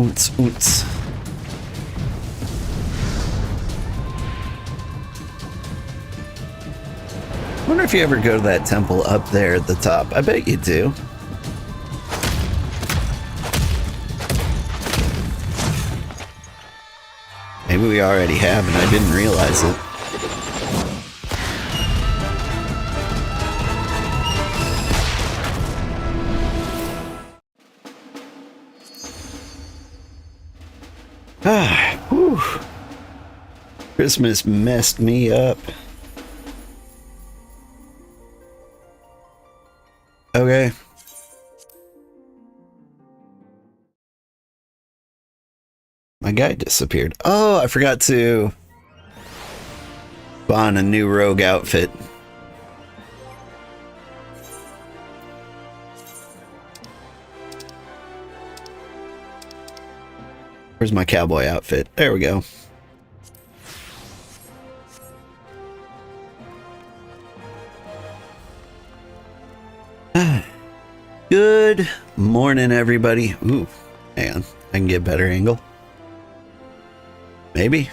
Oots, oots. I wonder if you ever go to that temple up there at the top. I bet you do. Maybe we already have and I didn't realize it. Ah, whew. Christmas messed me up. Okay. My guy disappeared. Oh, I forgot to spawn a new rogue outfit. Where's my cowboy outfit? There we go. Good morning, everybody. Ooh, hang on. I can get a better angle. Maybe.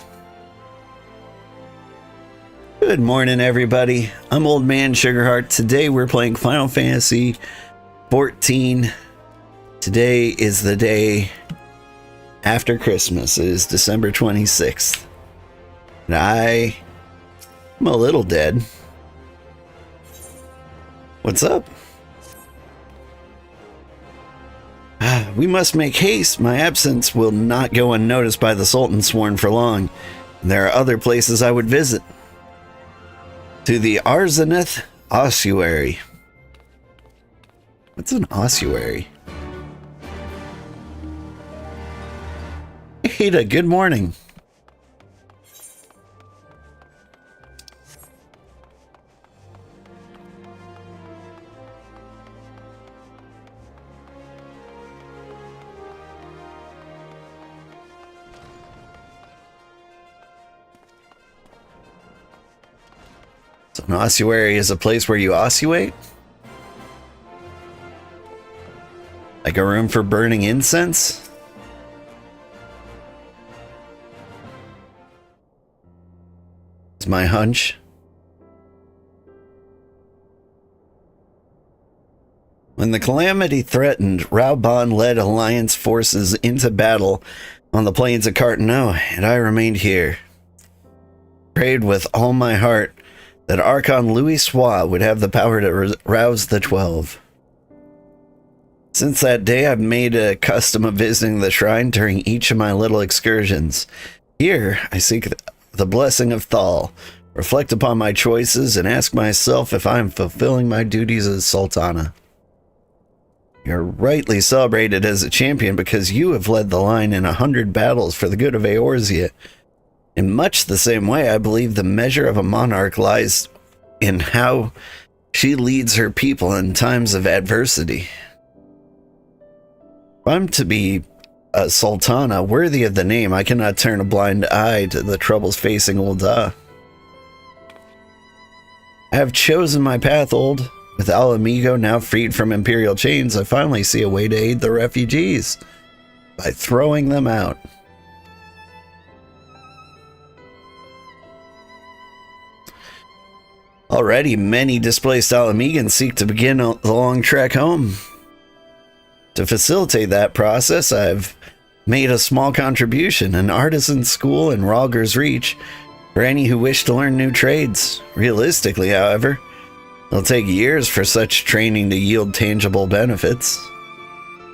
Good morning, everybody. I'm Old Man Sugarheart. Today we're playing Final Fantasy 14. Today is the day after Christmas. It is December 26th. And I'm a little dead. What's up? We must make haste. My absence will not go unnoticed by the Sultan sworn for long. And there are other places I would visit. To the Arzaneth ossuary. What's an ossuary? Ada, good morning. So an ossuary is a place where you ossuate? Like a room for burning incense? It's my hunch. When the calamity threatened, Raubahn led Alliance forces into battle on the plains of Cartano, and I remained here. Prayed with all my heart that Archon Louis Sois would have the power to rouse the 12. Since that day, I've made a custom of visiting the shrine during each of my little excursions. Here, I seek the blessing of Thal, reflect upon my choices, and ask myself if I am fulfilling my duties as Sultana. You're rightly celebrated as a champion because you have led the line in 100 battles for the good of Eorzea. In much the same way, I believe the measure of a monarch lies in how she leads her people in times of adversity. If I'm to be a sultana worthy of the name, I cannot turn a blind eye to the troubles facing Ul'dah. I have chosen my path, Old. With Ala Mhigo now freed from imperial chains, I finally see a way to aid the refugees by throwing them out. Already, many displaced Ala Mhigans seek to begin the long trek home. To facilitate that process, I've made a small contribution, an artisan school in Rhalgr's Reach, for any who wish to learn new trades. Realistically, however, it'll take years for such training to yield tangible benefits.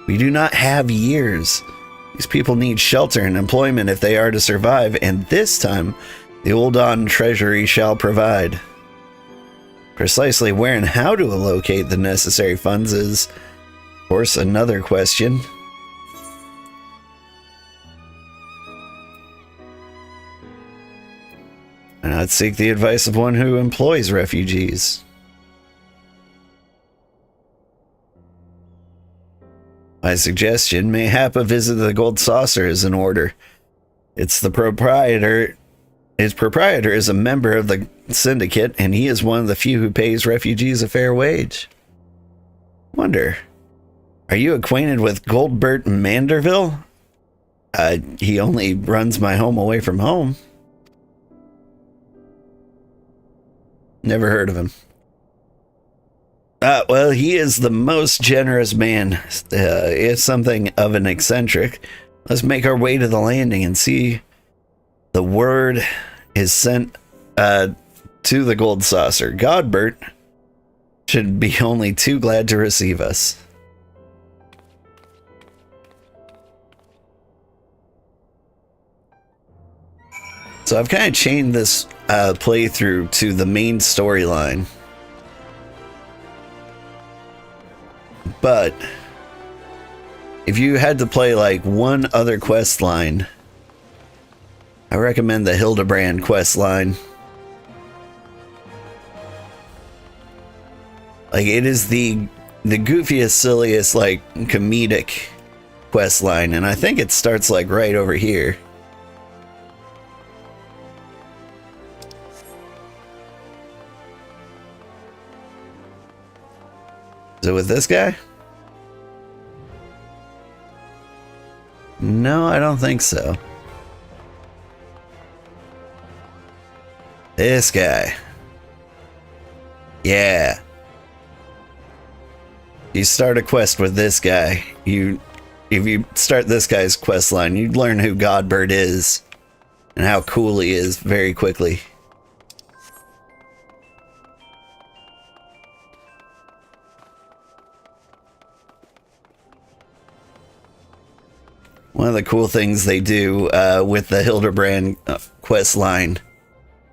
We do not have years. These people need shelter and employment if they are to survive, and this time, the Ul'dah treasury shall provide. Precisely where and how to allocate the necessary funds is, of course, another question. And I'd seek the advice of one who employs refugees. My suggestion, mayhap a visit to the Gold Saucer is in order. Its proprietor is a member of the syndicate, and he is one of the few who pays refugees a fair wage. Wonder, are you acquainted with Goldbert Manderville? He only runs my home away from home. Never heard of him. Well, he is the most generous man. Is something of an eccentric. Let's make our way to the landing and see. The word is sent to the gold saucer. Godbert should be only too glad to receive us. So I've kind of chained this playthrough to the main storyline. But if you had to play like one other quest line, I recommend the Hildebrand quest line. Like, it is the goofiest, silliest, like, comedic quest line, and I think it starts like right over here. Is it with this guy? No, I don't think so. This guy. Yeah. You start a quest with this guy. If you start this guy's quest line, you'd learn who Godbert is and how cool he is very quickly. One of the cool things they do with the Hildebrand quest line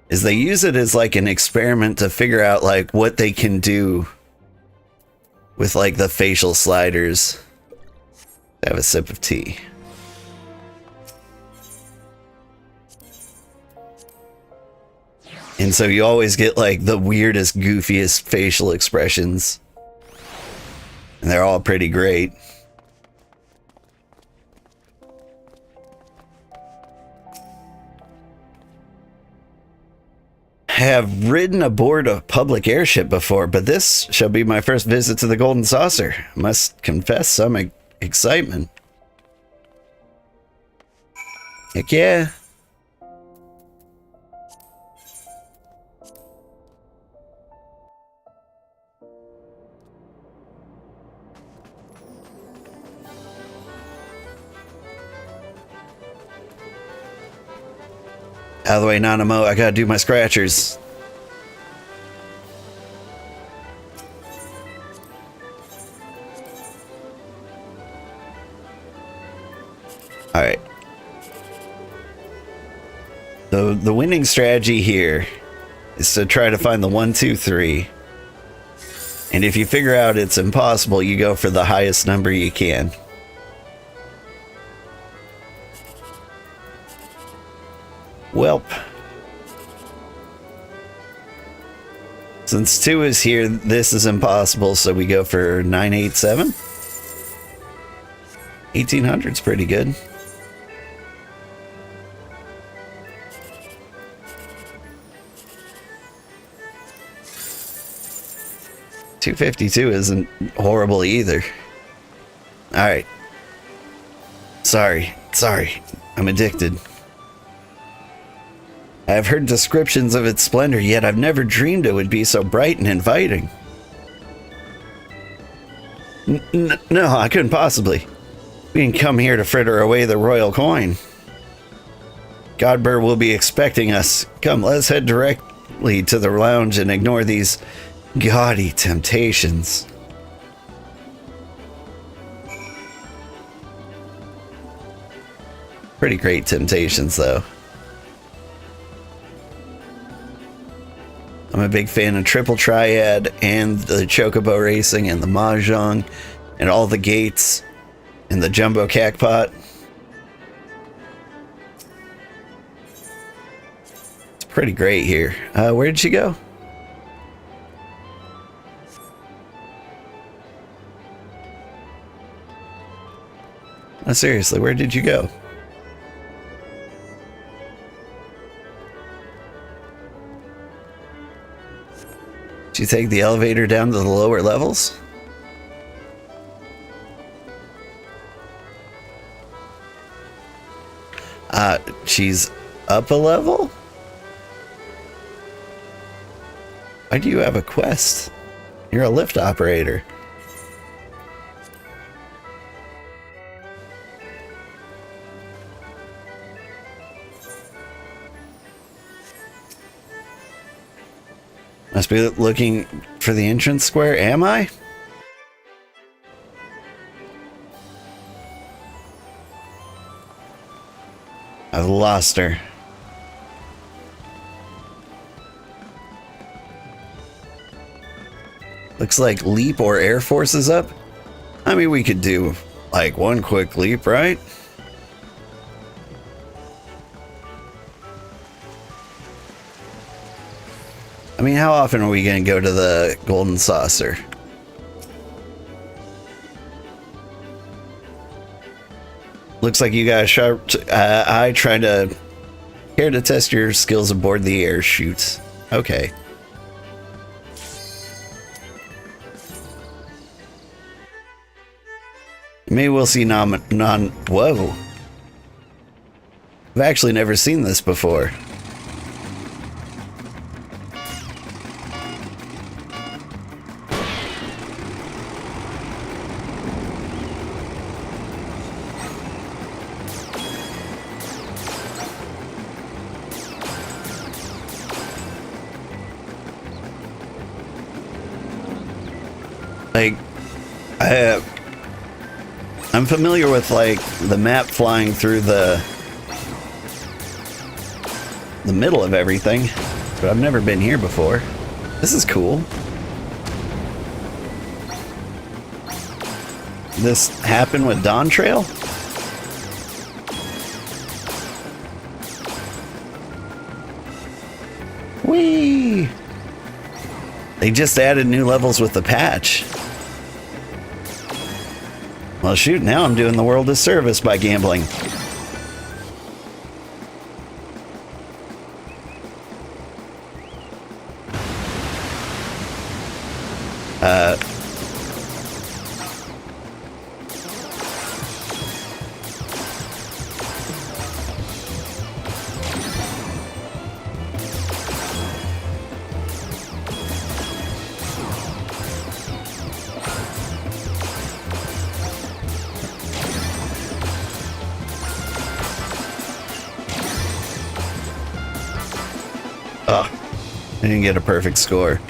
is they use it as like an experiment to figure out like what they can do with like the facial sliders. Have a sip of tea. And so you always get like the weirdest, goofiest facial expressions. And they're all pretty great. Have ridden aboard a public airship before, but this shall be my first visit to the Golden Saucer. Must confess some excitement. Heck yeah. Out of the way, Nanamo. I gotta do my scratchers. Alright. The winning strategy here is to try to find the 1, 2, 3. And if you figure out it's impossible, you go for the highest number you can. Welp. Since 2 is here, this is impossible, so we go for 987. 1800's pretty good. $252 isn't horrible either. Alright. Sorry. I'm addicted. I have heard descriptions of its splendor, yet I've never dreamed it would be so bright and inviting. No, I couldn't possibly. We didn't come here to fritter away the royal coin. Godbert will be expecting us. Come, let's head directly to the lounge and ignore these gaudy temptations. Pretty great temptations, though. I'm a big fan of Triple Triad and the Chocobo Racing and the Mahjong and all the gates and the Jumbo Cacpot. It's pretty great here. Where did she go? No, seriously, where did you go? Did you take the elevator down to the lower levels? She's up a level? Why do you have a quest? You're a lift operator. Must be looking for the entrance square, am I? I've lost her. Looks like leap or air force is up. I mean, we could do like one quick leap, right? I mean, how often are we going to go to the Golden Saucer? Looks like you got a sharp eye trying to care to test your skills aboard the air chute. Okay. Maybe we'll see whoa. I've actually never seen this before. Like, I'm familiar with like the map flying through the middle of everything, but I've never been here before. This is cool. This happened with Dawn Trail? Whee! They just added new levels with the patch. Well, shoot, now I'm doing the world a service by gambling. I didn't get a perfect score.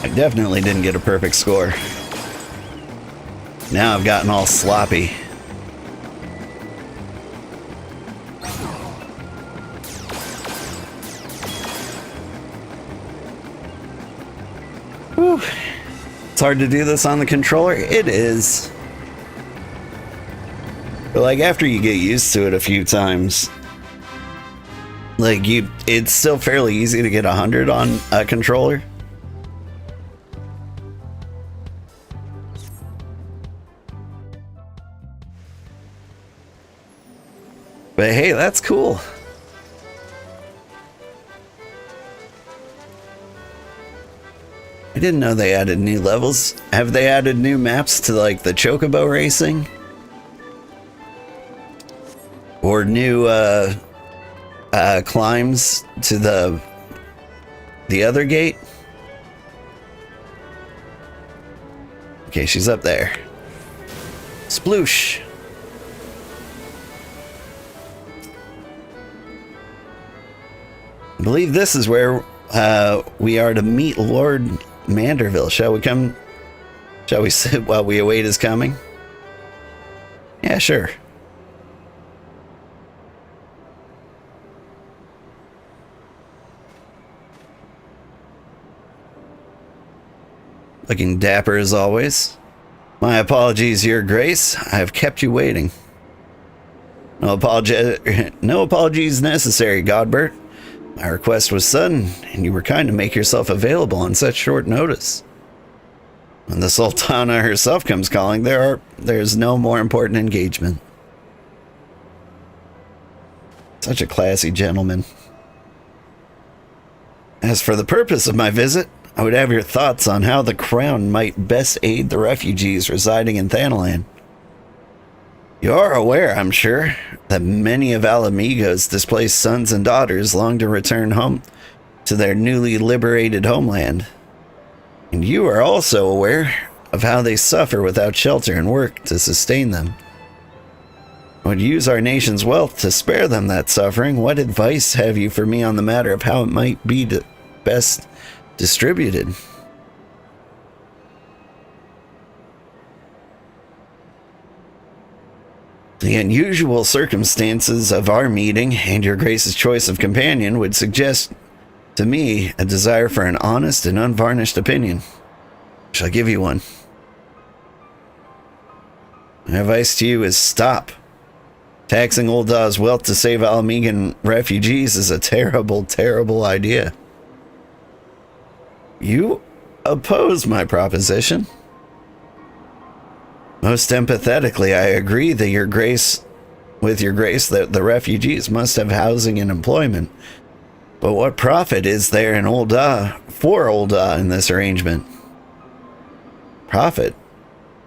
I definitely didn't get a perfect score. Now I've gotten all sloppy. Whew. It's hard to do this on the controller. It is. But like after you get used to it a few times, like it's still fairly easy to get 100 on a controller. But hey, that's cool. I didn't know they added new levels. Have they added new maps to like the Chocobo racing? Or new climbs to the other gate? Okay, she's up there. Sploosh. I believe this is where we are to meet Lord Manderville. Shall we come? Shall we sit while we await his coming? Yeah, sure. Looking dapper as always. My apologies, Your Grace. I have kept you waiting. No apologies necessary, Godbert. My request was sudden, and you were kind to make yourself available on such short notice. When the Sultana herself comes calling, there's no more important engagement. Such a classy gentleman. As for the purpose of my visit, I would have your thoughts on how the Crown might best aid the refugees residing in Thanalan. You are aware, I'm sure, that many of Ala Mhigo's displaced sons and daughters long to return home to their newly liberated homeland. And you are also aware of how they suffer without shelter and work to sustain them. I would use our nation's wealth to spare them that suffering. What advice have you for me on the matter of how it might be best distributed? The unusual circumstances of our meeting and your Grace's choice of companion would suggest to me a desire for an honest and unvarnished opinion. I shall give you one. My advice to you is stop. Taxing Ul'dah's wealth to save Ala Mhigan refugees is a terrible, terrible idea. You oppose my proposition. Most empathetically, I agree that with your grace, that the refugees must have housing and employment. But what profit is there in for Ul'dah in this arrangement? Profit?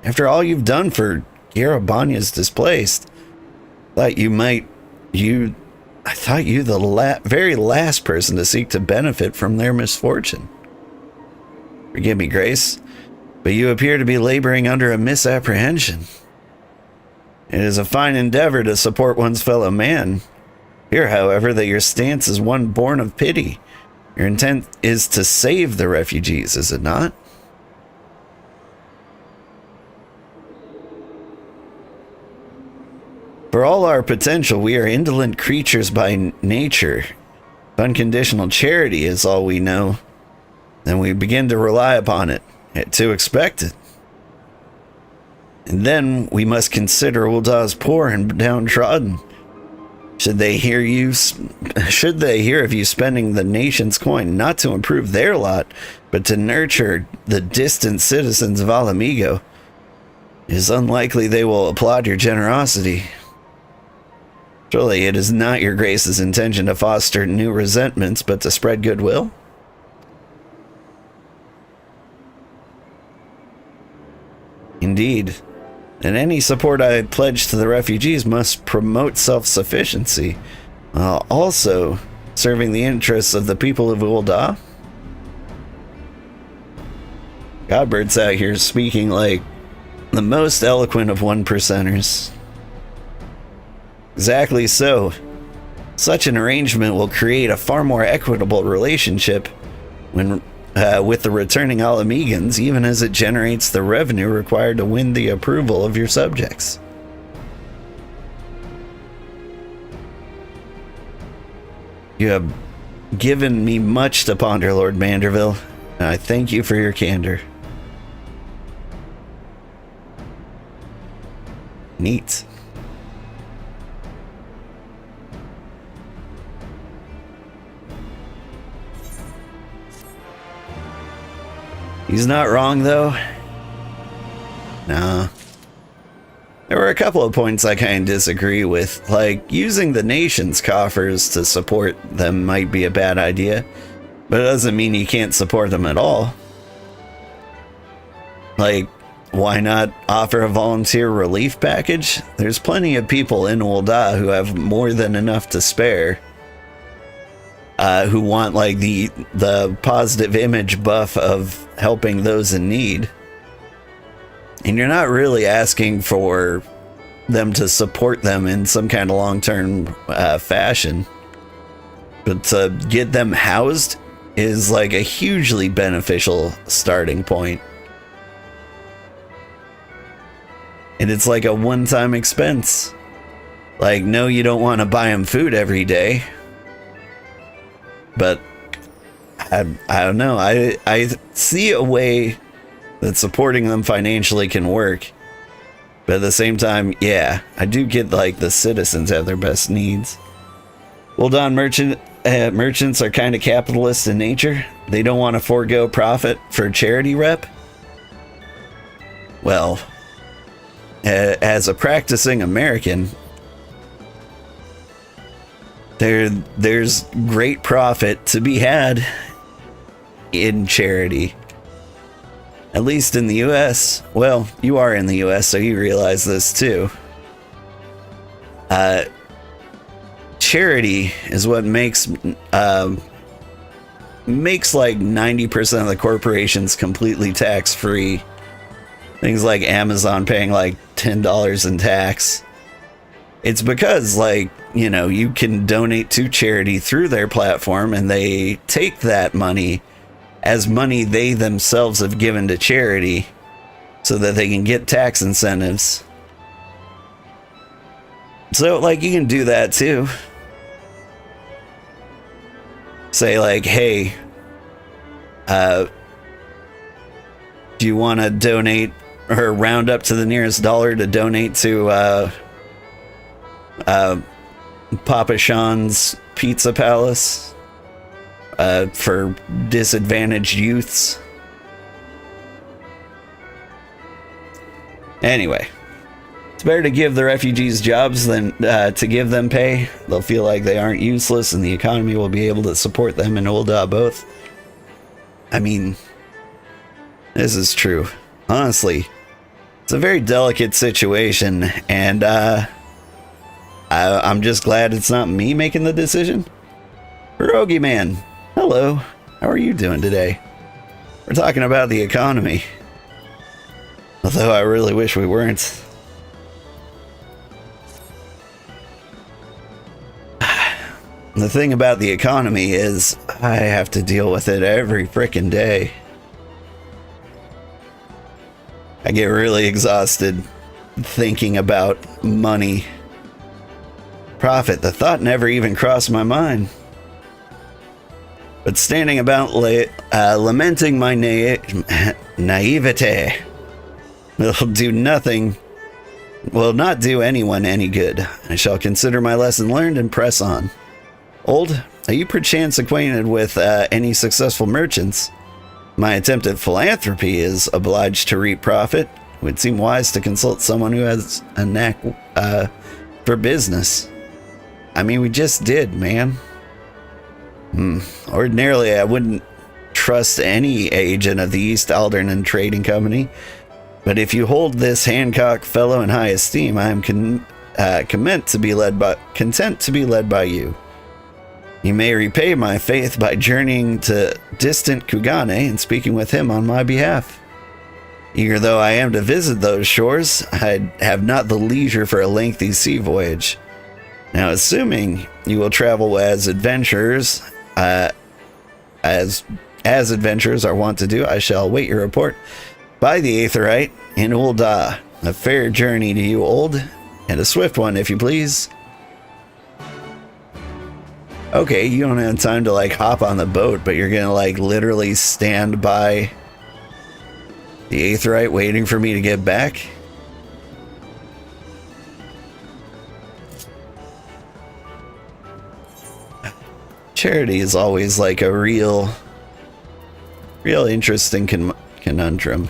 After all you've done for Garabanya's displaced, I thought you the very last person to seek to benefit from their misfortune. Forgive me, Grace, but you appear to be laboring under a misapprehension. It is a fine endeavor to support one's fellow man. Hear, however, that your stance is one born of pity. Your intent is to save the refugees, is it not? For all our potential, we are indolent creatures by nature. If unconditional charity is all we know, then we begin to rely upon it, to expect it. And then we must consider Ul'dah's poor and downtrodden. Should they hear of you spending the nation's coin not to improve their lot, but to nurture the distant citizens of Ala Mhigo, it is unlikely they will applaud your generosity. Surely it is not your Grace's intention to foster new resentments, but to spread goodwill? Indeed. And any support I pledge to the refugees must promote self-sufficiency, while also serving the interests of the people of Ul'dah. Godbird's out here speaking like the most eloquent of one-percenters. Exactly so. Such an arrangement will create a far more equitable relationship with the returning Ala Mhigans, even as it generates the revenue required to win the approval of your subjects. You have given me much to ponder, Lord Manderville, and I thank you for your candor. Neat. He's not wrong, though. Nah. There were a couple of points I kind of disagree with, like using the nation's coffers to support them might be a bad idea, but it doesn't mean you can't support them at all. Like, why not offer a volunteer relief package? There's plenty of people in Ul'dah who have more than enough to spare, who want like the positive image buff of helping those in need. And you're not really asking for them to support them in some kind of long-term fashion, but to get them housed is like a hugely beneficial starting point. And it's like a one-time expense. Like, no, you don't want to buy them food every day, but I don't know. I see a way that supporting them financially can work. But at the same time, yeah, I do get like the citizens have their best needs. Ul'dah merchants are kind of capitalist in nature. They don't want to forego profit for charity rep. Well, as a practicing American, there's great profit to be had in charity. At least in the US. Well, you are in the US, so you realize this too. Charity is what makes like 90% of the corporations completely tax-free. Things like Amazon paying like $10 in tax. It's because, like, you know, you can donate to charity through their platform, and they take that money as money they themselves have given to charity so that they can get tax incentives. So, like, you can do that too. Say, like, hey, do you want to donate or round up to the nearest dollar to donate to Papa Sean's Pizza Palace for disadvantaged youths? Anyway, it's better to give the refugees jobs than to give them pay. They'll feel like they aren't useless, and the economy will be able to support them and Ul'dah both. I mean, this is true. Honestly, it's a very delicate situation, and I'm just glad it's not me making the decision. Pierogi Man, hello. How are you doing today? We're talking about the economy. Although I really wish we weren't. The thing about the economy is I have to deal with it every frickin' day. I get really exhausted thinking about money. Profit, the thought never even crossed my mind. But standing about lamenting my naivete will not do anyone any good. I shall consider my lesson learned and press on. Old, are you perchance acquainted with any successful merchants? My attempt at philanthropy is obliged to reap profit. It would seem wise to consult someone who has a knack for business. I mean, we just did, man. Ordinarily, I wouldn't trust any agent of the East Aldern Trading Company, but if you hold this Hancock fellow in high esteem, I am content to be led by you. You may repay my faith by journeying to distant Kugane and speaking with him on my behalf. Eager though I am to visit those shores, I have not the leisure for a lengthy sea voyage. Now, assuming you will travel as adventurers, as adventurers are wont to do, I shall await your report by the Aetherite in Ul'dah. A fair journey to you, Old, and a swift one, if you please. Okay, you don't have time to, like, hop on the boat, but you're gonna, like, literally stand by the Aetherite waiting for me to get back? Charity is always, like, a real interesting conundrum.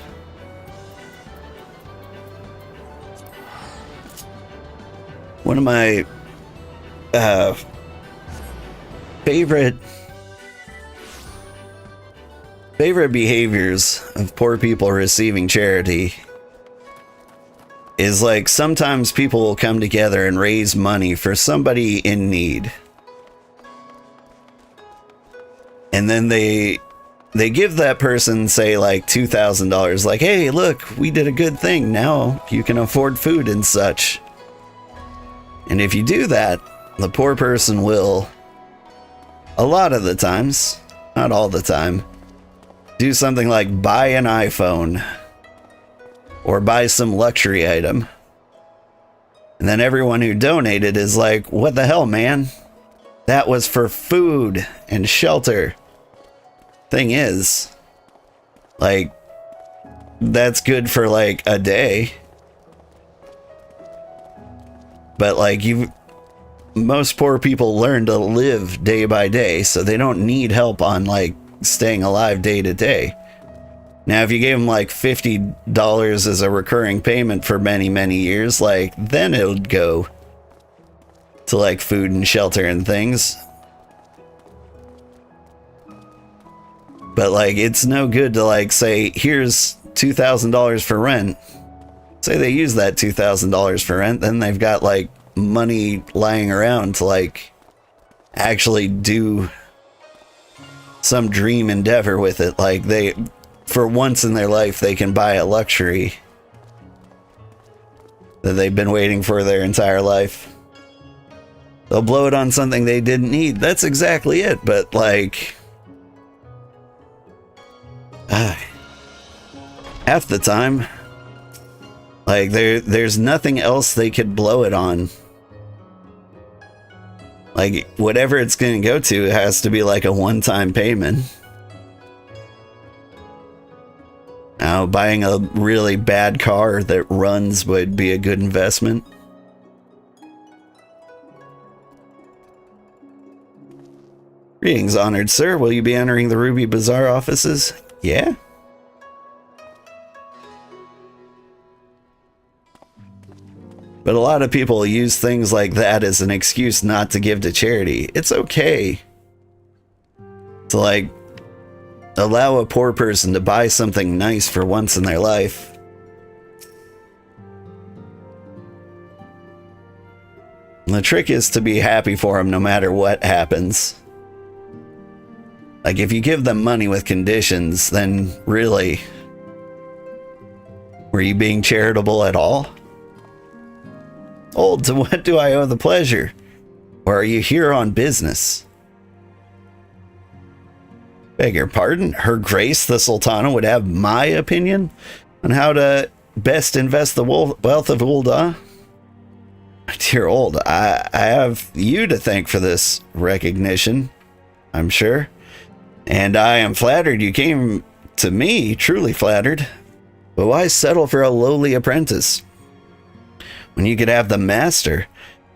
One of my favorite behaviors of poor people receiving charity is, like, sometimes people will come together and raise money for somebody in need. And then they give that person, say, like, $2,000, like, hey, look, we did a good thing. Now you can afford food and such. And if you do that, the poor person will, a lot of the times, not all the time, do something like buy an iPhone or buy some luxury item. And then everyone who donated is like, what the hell, man? That was for food and shelter. Thing is, like, that's good for like a day. But like, most poor people learn to live day by day, so they don't need help on like staying alive day to day. Now, if you gave them like $50 as a recurring payment for many, many years, like, then it would go to like food and shelter and things. But like, it's no good to like say, here's $2,000 for rent. Say they use that $2,000 for rent, then they've got like money lying around to like actually do some dream endeavor with it. Like they, for once in their life, they can buy a luxury that they've been waiting for their entire life. They'll blow it on something they didn't need. That's exactly it. But like, half the time, like there's nothing else they could blow it on. Like whatever it's going to go to, it has to be like a one-time payment. Now, buying a really bad car that runs would be a good investment. Greetings, honored sir. Will you be entering the Ruby Bazaar offices? Yeah. But a lot of people use things like that as an excuse not to give to charity. It's okay to like allow a poor person to buy something nice for once in their life. And the trick is to be happy for them no matter what happens. Like if you give them money with conditions, then really, were you being charitable at all? Old, to what do I owe the pleasure? Or are you here on business? Beg your pardon? Her Grace the Sultana would have my opinion on how to best invest the wealth of Ul'dah? Dear Old, I have you to thank for this recognition, I'm sure. And I am flattered you came to me, truly flattered. But why settle for a lowly apprentice when you could have the master,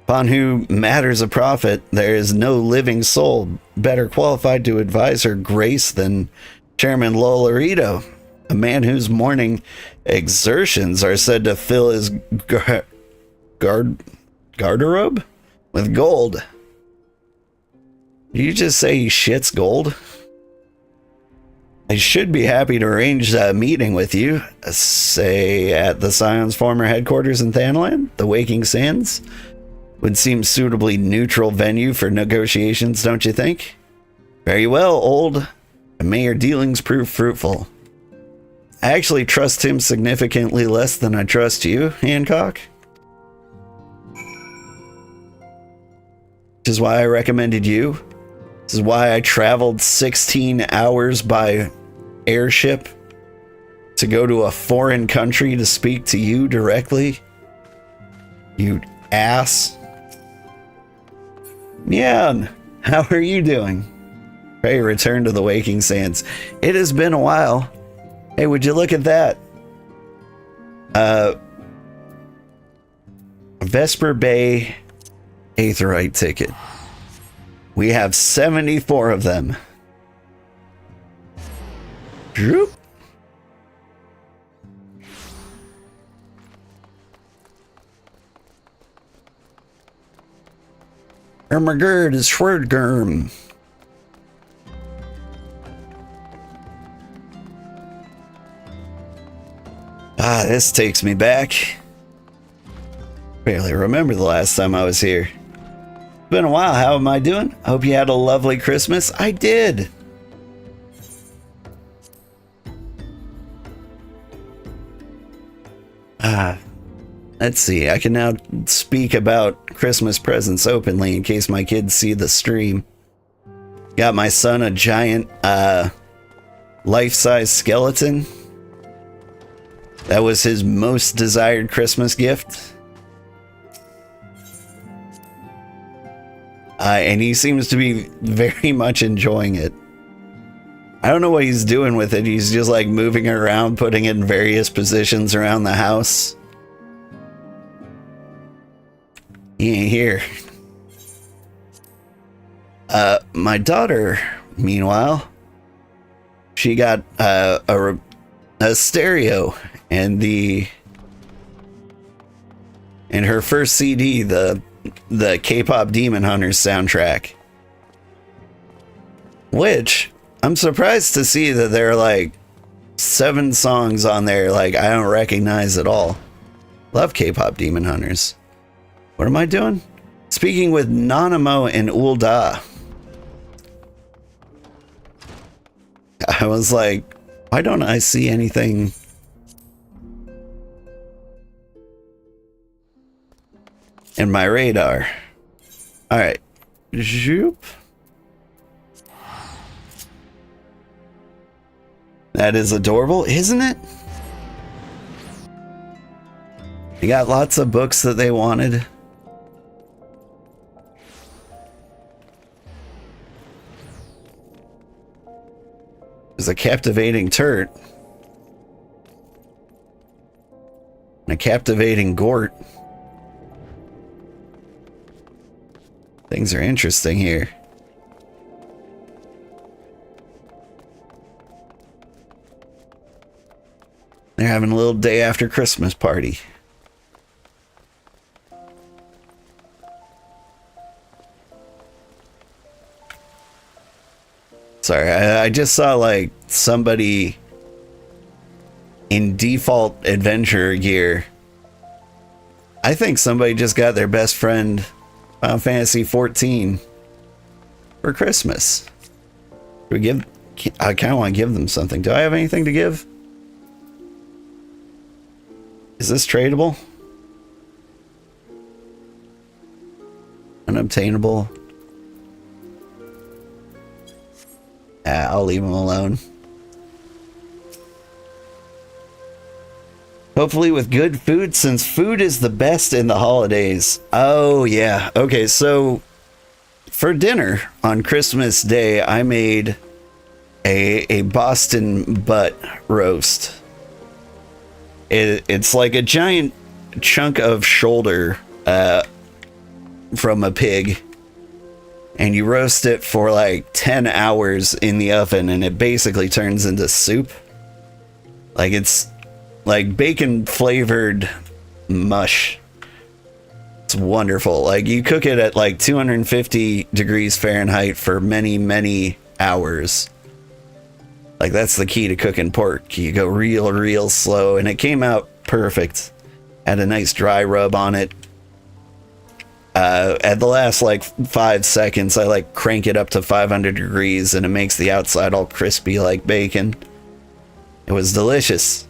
upon whom matters a profit? There is no living soul better qualified to advise Her Grace than Chairman Lolorito, a man whose morning exertions are said to fill his garderobe with gold. Did you just say he shits gold? I should be happy to arrange a meeting with you, say at the Scion's former headquarters in Thanalan. The Waking Sands would seem suitably neutral venue for negotiations, don't you think? Very well, Old, and may your dealings prove fruitful. I actually trust him significantly less than I trust you, Hancock. Which is why I recommended you. This is why I traveled 16 hours by airship to go to a foreign country to speak to you directly. You ass. Mian, how are you doing? Pray return to the Waking Sands. It has been a while. Hey, would you look at that? Vesper Bay Aetheryte ticket. We have 74 of them. Droop. Ermagerd is Schwerdgerm. This takes me back. Barely remember the last time I was here. Been a while. How am I doing? I hope you had a lovely Christmas. I did. Let's see. I can now speak about Christmas presents openly in case my kids see the stream. Got my son a giant life-size skeleton. That was his most desired Christmas gift. And he seems to be very much enjoying it. I don't know what he's doing with it. He's just like moving it around, putting it in various positions around the house. He ain't here. My daughter, meanwhile, she got a stereo and her first CD, the K-pop Demon Hunters soundtrack, which I'm surprised to see that there are like 7 songs on there like I don't recognize at all. Love K-pop Demon Hunters. What am I doing? Speaking with Nanamo and Ulda. I was like, why don't I see anything? In my radar. Alright. Zoop. That is adorable, isn't it? You got lots of books that they wanted. There's a captivating turt. And a captivating gort. Things are interesting here. They're having a little day after Christmas party. Sorry, I just saw like somebody in default adventure gear. I think somebody just got their best friend Final Fantasy 14 for Christmas. Do we give? I kind of want to give them something. Do I have anything to give? Is this tradable? Unobtainable? I'll leave him alone. Hopefully with good food, since food is the best in the holidays. Oh, yeah. Okay, so for dinner on Christmas Day, I made a Boston butt roast. It's like a giant chunk of shoulder from a pig. And you roast it for like 10 hours in the oven, and it basically turns into soup. Like it's like bacon flavored mush. It's wonderful. Like you cook it at like 250 degrees Fahrenheit for many, many hours. Like that's the key to cooking pork. You go real slow, and it came out perfect. Had a nice dry rub on it. At the last like 5 seconds, I like crank it up to 500 degrees, and it makes the outside all crispy like bacon. It was delicious.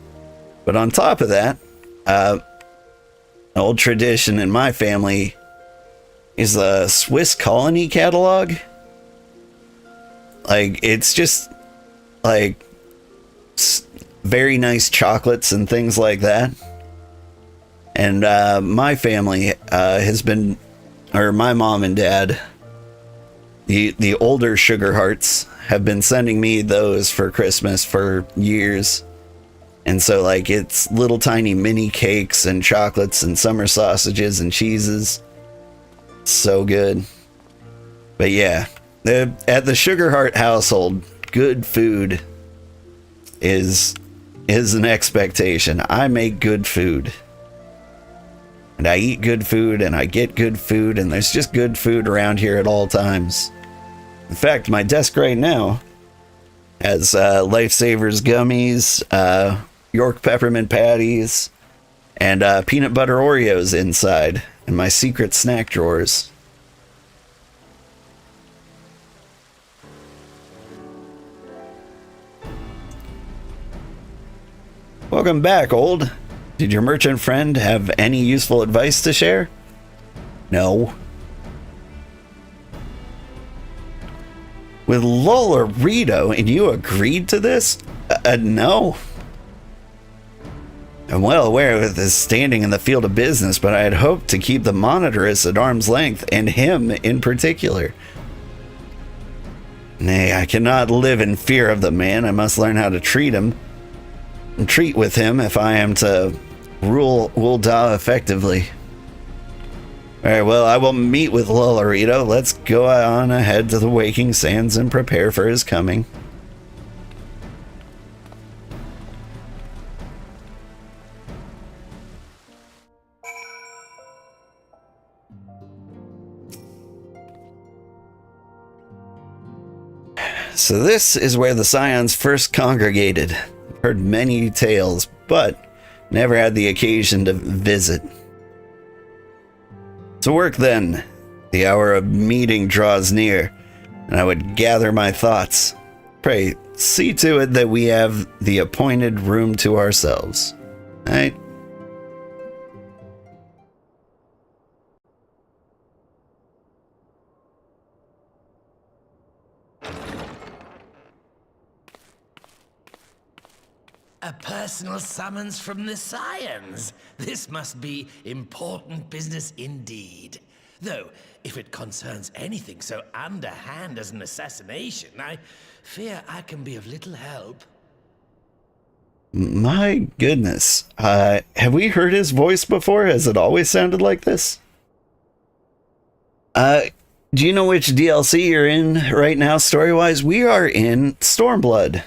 But on top of that, an old tradition in my family is the Swiss Colony catalog. Like it's just like very nice chocolates and things like that. And my family has been, or my mom and dad, the older Sugarhearts, have been sending me those for Christmas for years. And so like it's little tiny mini cakes and chocolates and summer sausages and cheeses. So good. But yeah, at the Sugarheart household, good food is an expectation. I make good food. And I eat good food, and I get good food, and there's just good food around here at all times. In fact, my desk right now has Lifesavers gummies, York peppermint patties, and peanut butter Oreos inside, in my secret snack drawers. Welcome back, old. Did your merchant friend have any useful advice to share? No. With Lolorito, and you agreed to this? No. I'm well aware of his standing in the field of business, but I had hoped to keep the monitoress at arm's length, and him in particular. Nay, I cannot live in fear of the man. I must learn how to treat him. And treat with him if I am to rule Ulda effectively. Alright, well, I will meet with Lolorito. Let's go on ahead to the Waking Sands and prepare for his coming. So this is where the Scions first congregated. Heard many tales, but never had the occasion to visit. To work then. The hour of meeting draws near, and I would gather my thoughts. Pray, see to it that we have the appointed room to ourselves. Right? A personal summons from the Scions. This must be important business indeed. Though, if it concerns anything so underhand as an assassination, I fear I can be of little help. My goodness. Have we heard his voice before? Has it always sounded like this? Do you know which DLC you're in right now, story-wise? We are in Stormblood.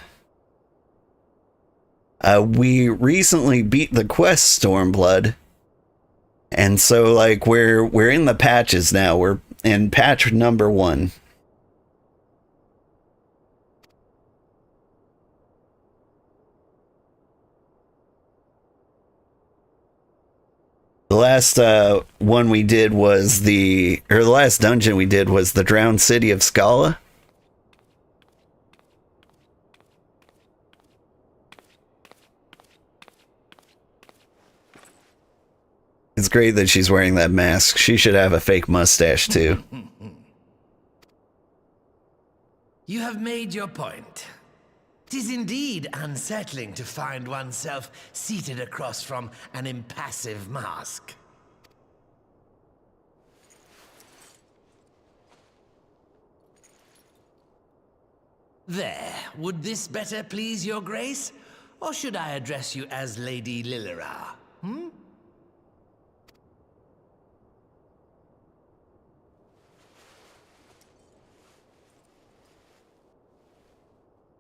We recently beat the quest Stormblood. And so, like, we're in the patches now. We're in patch number 1. The last one we did was the last dungeon we did was the drowned city of Scala. It's great that she's wearing that mask. She should have a fake mustache, too. You have made your point. 'Tis indeed unsettling to find oneself seated across from an impassive mask. There, would this better please your grace? Or should I address you as Lady Lilira?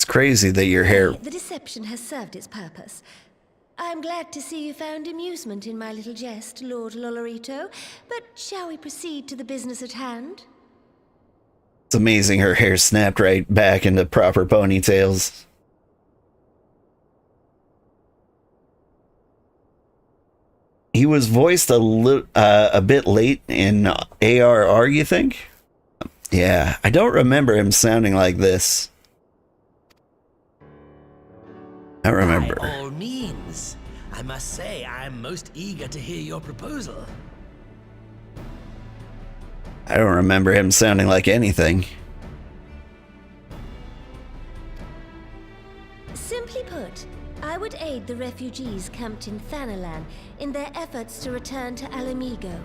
Crazy that your hair... The deception has served its purpose. I'm glad to see you found amusement in my little jest, Lord Lolorito, but shall we proceed to the business at hand? It's amazing her hair snapped right back into proper ponytails. He was voiced a bit late in ARR, you think? Yeah, I don't remember him sounding like this. I remember. By all means. I must say, I'm most eager to hear your proposal. I don't remember him sounding like anything. Simply put, I would aid the refugees camped in Thanalan in their efforts to return to Ala Mhigo.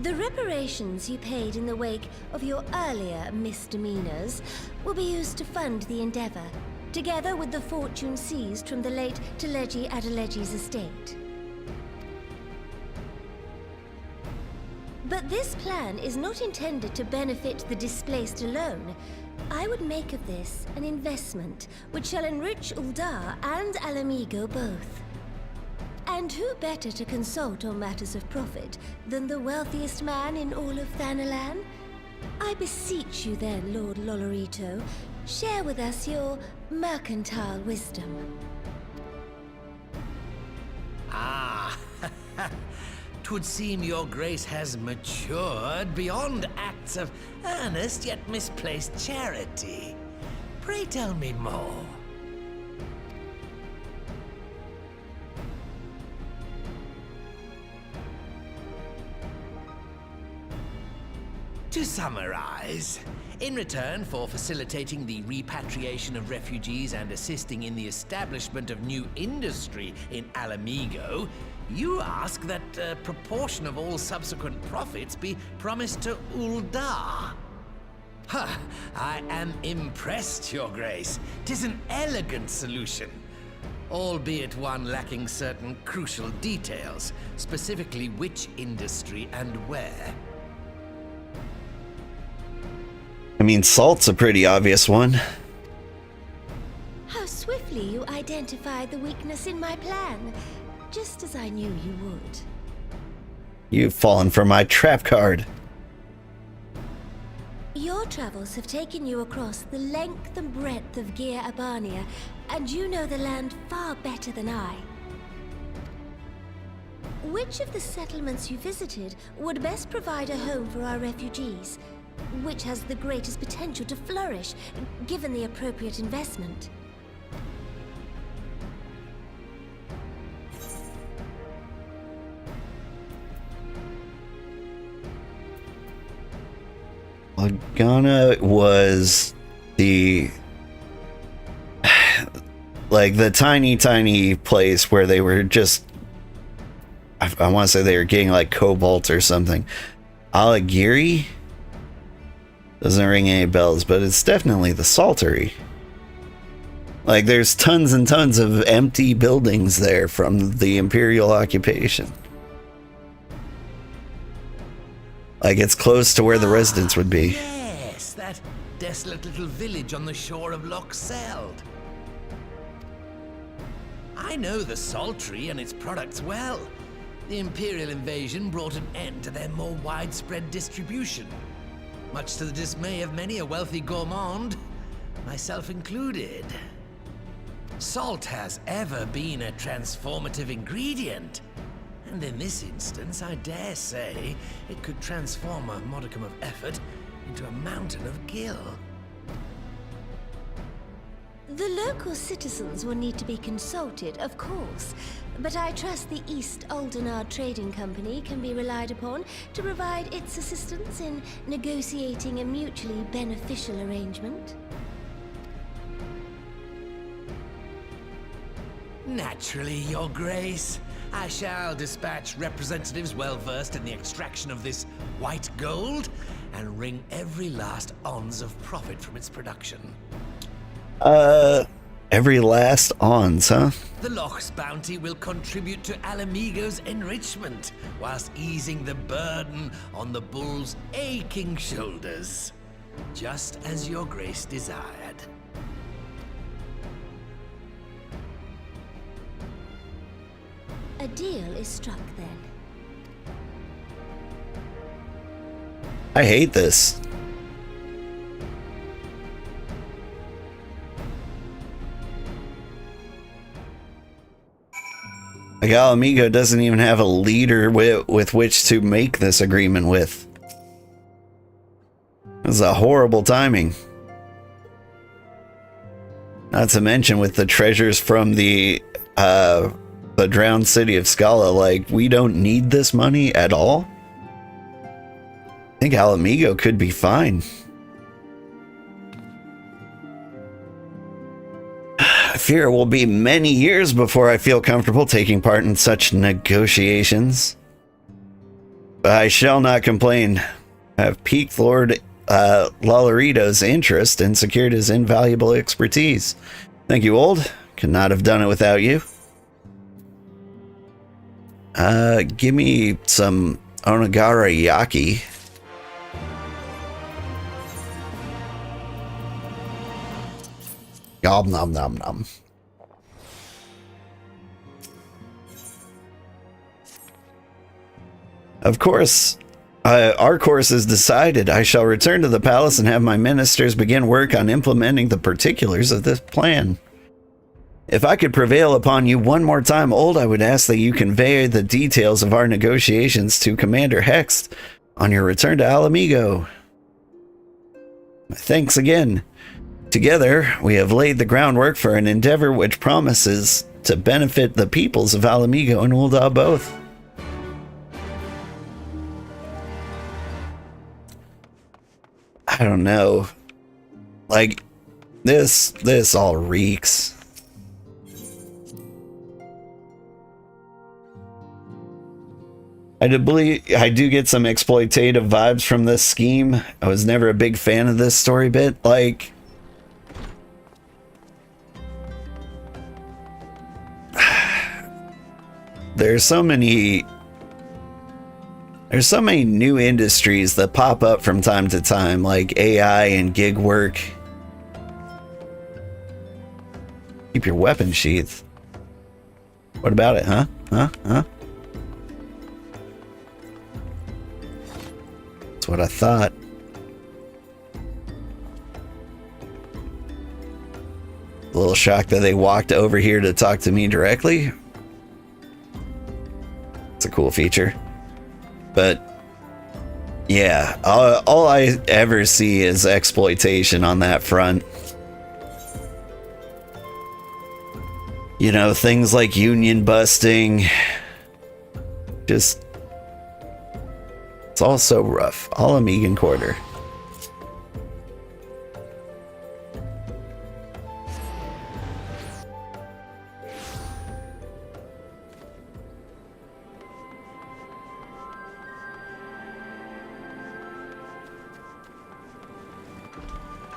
The reparations you paid in the wake of your earlier misdemeanors will be used to fund the endeavor, together with the fortune seized from the late Teleji Adeleji's estate. But this plan is not intended to benefit the displaced alone. I would make of this an investment which shall enrich Uldar and Ala Mhigo both. And who better to consult on matters of profit than the wealthiest man in all of Thanalan? I beseech you then, Lord Lolorito, share with us your mercantile wisdom. Ah, 'twould seem your grace has matured beyond acts of earnest yet misplaced charity. Pray tell me more. To summarize, in return for facilitating the repatriation of refugees and assisting in the establishment of new industry in Ala Mhigo, you ask that a proportion of all subsequent profits be promised to Uldar. Ha! I am impressed, Your Grace. 'Tis an elegant solution, albeit one lacking certain crucial details, specifically which industry and where. I mean, salt's a pretty obvious one. How swiftly you identified the weakness in my plan, just as I knew you would. You've fallen for my trap card. Your travels have taken you across the length and breadth of Gir Abania, and you know the land far better than I. Which of the settlements you visited would best provide a home for our refugees? Which has the greatest potential to flourish, given the appropriate investment? Lagana was the like the tiny place where they were just I want to say they were getting like cobalt or something. Alagiri doesn't ring any bells, but it's definitely the saltery. Like there's tons and tons of empty buildings there from the Imperial occupation. Like it's close to where the residents would be. Yes, that desolate little village on the shore of Loch Seld. I know the Saltery and its products well. The Imperial invasion brought an end to their more widespread distribution, much to the dismay of many a wealthy gourmand, myself included. Salt has ever been a transformative ingredient, and in this instance, I dare say, it could transform a modicum of effort into a mountain of gill. The local citizens will need to be consulted, of course, but I trust the East Aldenar Trading Company can be relied upon to provide its assistance in negotiating a mutually beneficial arrangement. Naturally, Your Grace. I shall dispatch representatives well-versed in the extraction of this white gold and wring every last ons of profit from its production. Every last ons, huh? The Loch's bounty will contribute to Ala Mhigo's enrichment, whilst easing the burden on the bull's aching shoulders, just as Your Grace desired. A deal is struck then. I hate this. Like Ala Mhigo doesn't even have a leader with which to make this agreement with. This is a horrible timing. Not to mention with the treasures from the drowned city of Scala, like, we don't need this money at all. I think Ala Mhigo could be fine. I fear it will be many years before I feel comfortable taking part in such negotiations. But I shall not complain. I have piqued Lord Lalarido's interest and secured his invaluable expertise. Thank you, Old. Could not have done it without you. Give me some onigara yaki. Nom nom nom nom. Of course, our course is decided. I shall return to the palace and have my ministers begin work on implementing the particulars of this plan. If I could prevail upon you one more time, Old, I would ask that you convey the details of our negotiations to Commander Hext on your return to Ala Mhigo. Thanks again. Together, we have laid the groundwork for an endeavor which promises to benefit the peoples of Ala Mhigo and Ul'dah both. I don't know. Like, this all reeks. I do get some exploitative vibes from this scheme. I was never a big fan of this story bit. Like, there's so many new industries that pop up from time to time, like AI and gig work. Keep your weapon sheath. What about it, huh? Huh? That's what I thought. A little shocked that they walked over here to talk to me directly. It's a cool feature. But yeah, all I ever see is exploitation on that front. You know, things like union busting. Just, it's all so rough. Ala Mhigo Quarter.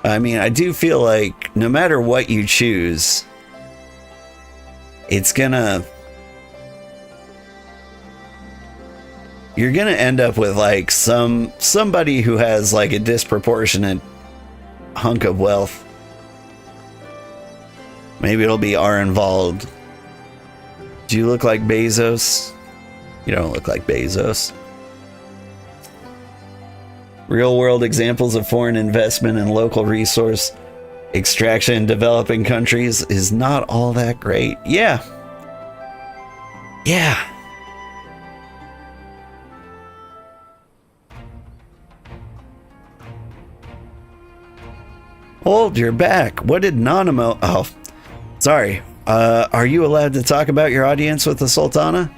I mean, I do feel like no matter what you choose, it's gonna... You're gonna end up with like somebody who has like a disproportionate hunk of wealth. Maybe it'll be Arenvald. Do you look like Bezos? You don't look like Bezos. Real world examples of foreign investment and local resource extraction in developing countries is not all that great. Yeah. Yeah. Old, you're back. What did Nanamo... Oh, sorry. Are you allowed to talk about your audience with the Sultana?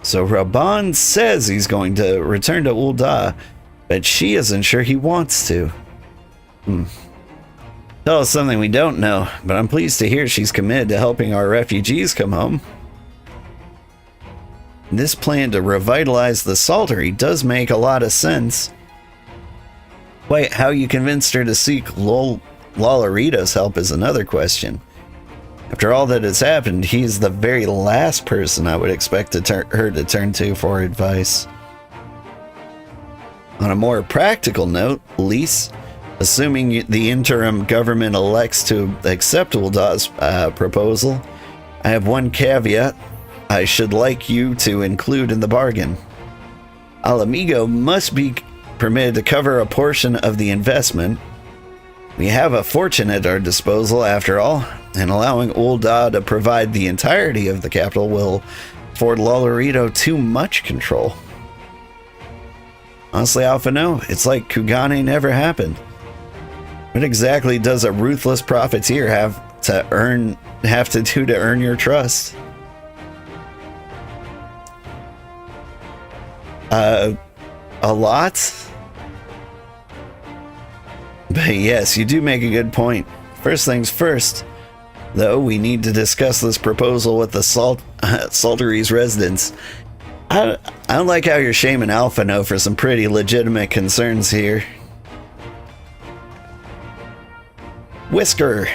So Raubahn says he's going to return to Ul'dah, but she isn't sure he wants to. Tell us something we don't know, but I'm pleased to hear she's committed to helping our refugees come home. This plan to revitalize the Saltery does make a lot of sense. Wait, how you convinced her to seek Lolorito's help is another question. After all that has happened, he's the very last person I would expect her to turn to for advice. On a more practical note, Lyse, assuming the interim government elects to accept Uldah's proposal, I have one caveat I should like you to include in the bargain. Ala Mhigo must be permitted to cover a portion of the investment. We have a fortune at our disposal, after all, and allowing Ul'dah to provide the entirety of the capital will afford Lolorito too much control. Honestly, Alphino, it's like Kugane never happened. What exactly does a ruthless profiteer have to do to earn your trust? A lot? But yes, you do make a good point. First things first, though, we need to discuss this proposal with the Saltery's residents. I don't like how you're shaming Alphino for some pretty legitimate concerns here. Whisker,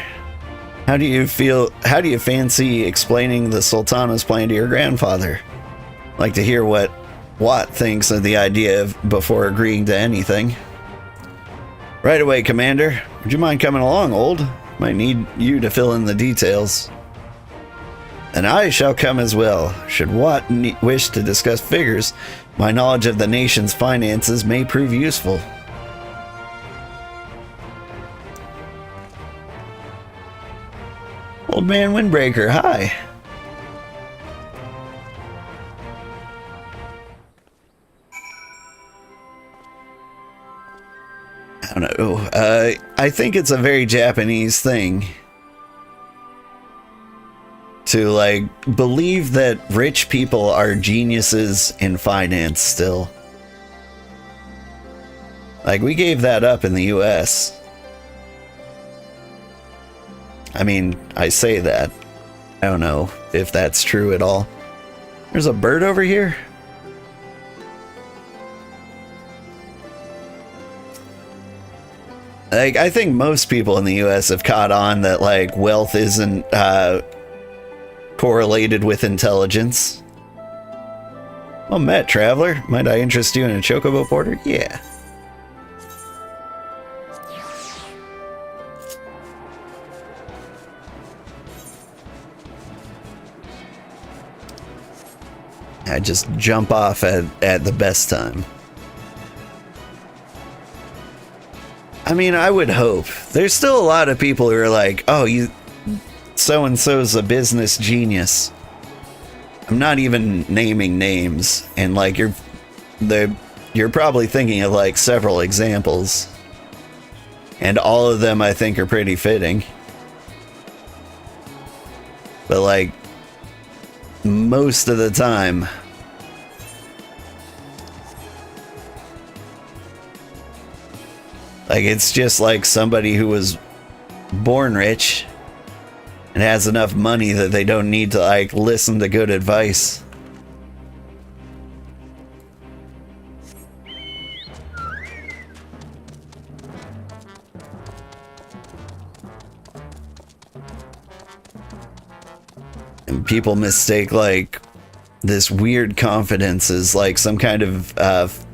how do you fancy explaining the Sultana's plan to your grandfather? I'd like to hear what Watt thinks of the idea before agreeing to anything. Right away, Commander. Would you mind coming along, Old? Might need you to fill in the details. And I shall come as well. Should Watt wish to discuss figures, my knowledge of the nation's finances may prove useful. Old Man Windbreaker, hi. I don't know. I think it's a very Japanese thing to like believe that rich people are geniuses in finance still. Like, we gave that up in the US. I mean, I say that. I don't know if that's true at all. There's a bird over here. Like, I think most people in the US have caught on that, like, wealth isn't correlated with intelligence. Well met, traveler. Might I interest you in a chocobo porter? Yeah. I just jump off at the best time. I mean, I would hope. There's still a lot of people who are like, oh, you so-and-so's a business genius. I'm not even naming names, and like you're probably thinking of like several examples, and all of them I think are pretty fitting. But like most of the time, like it's just like somebody who was born rich and has enough money that they don't need to like listen to good advice. And people mistake like this weird confidence as like some kind of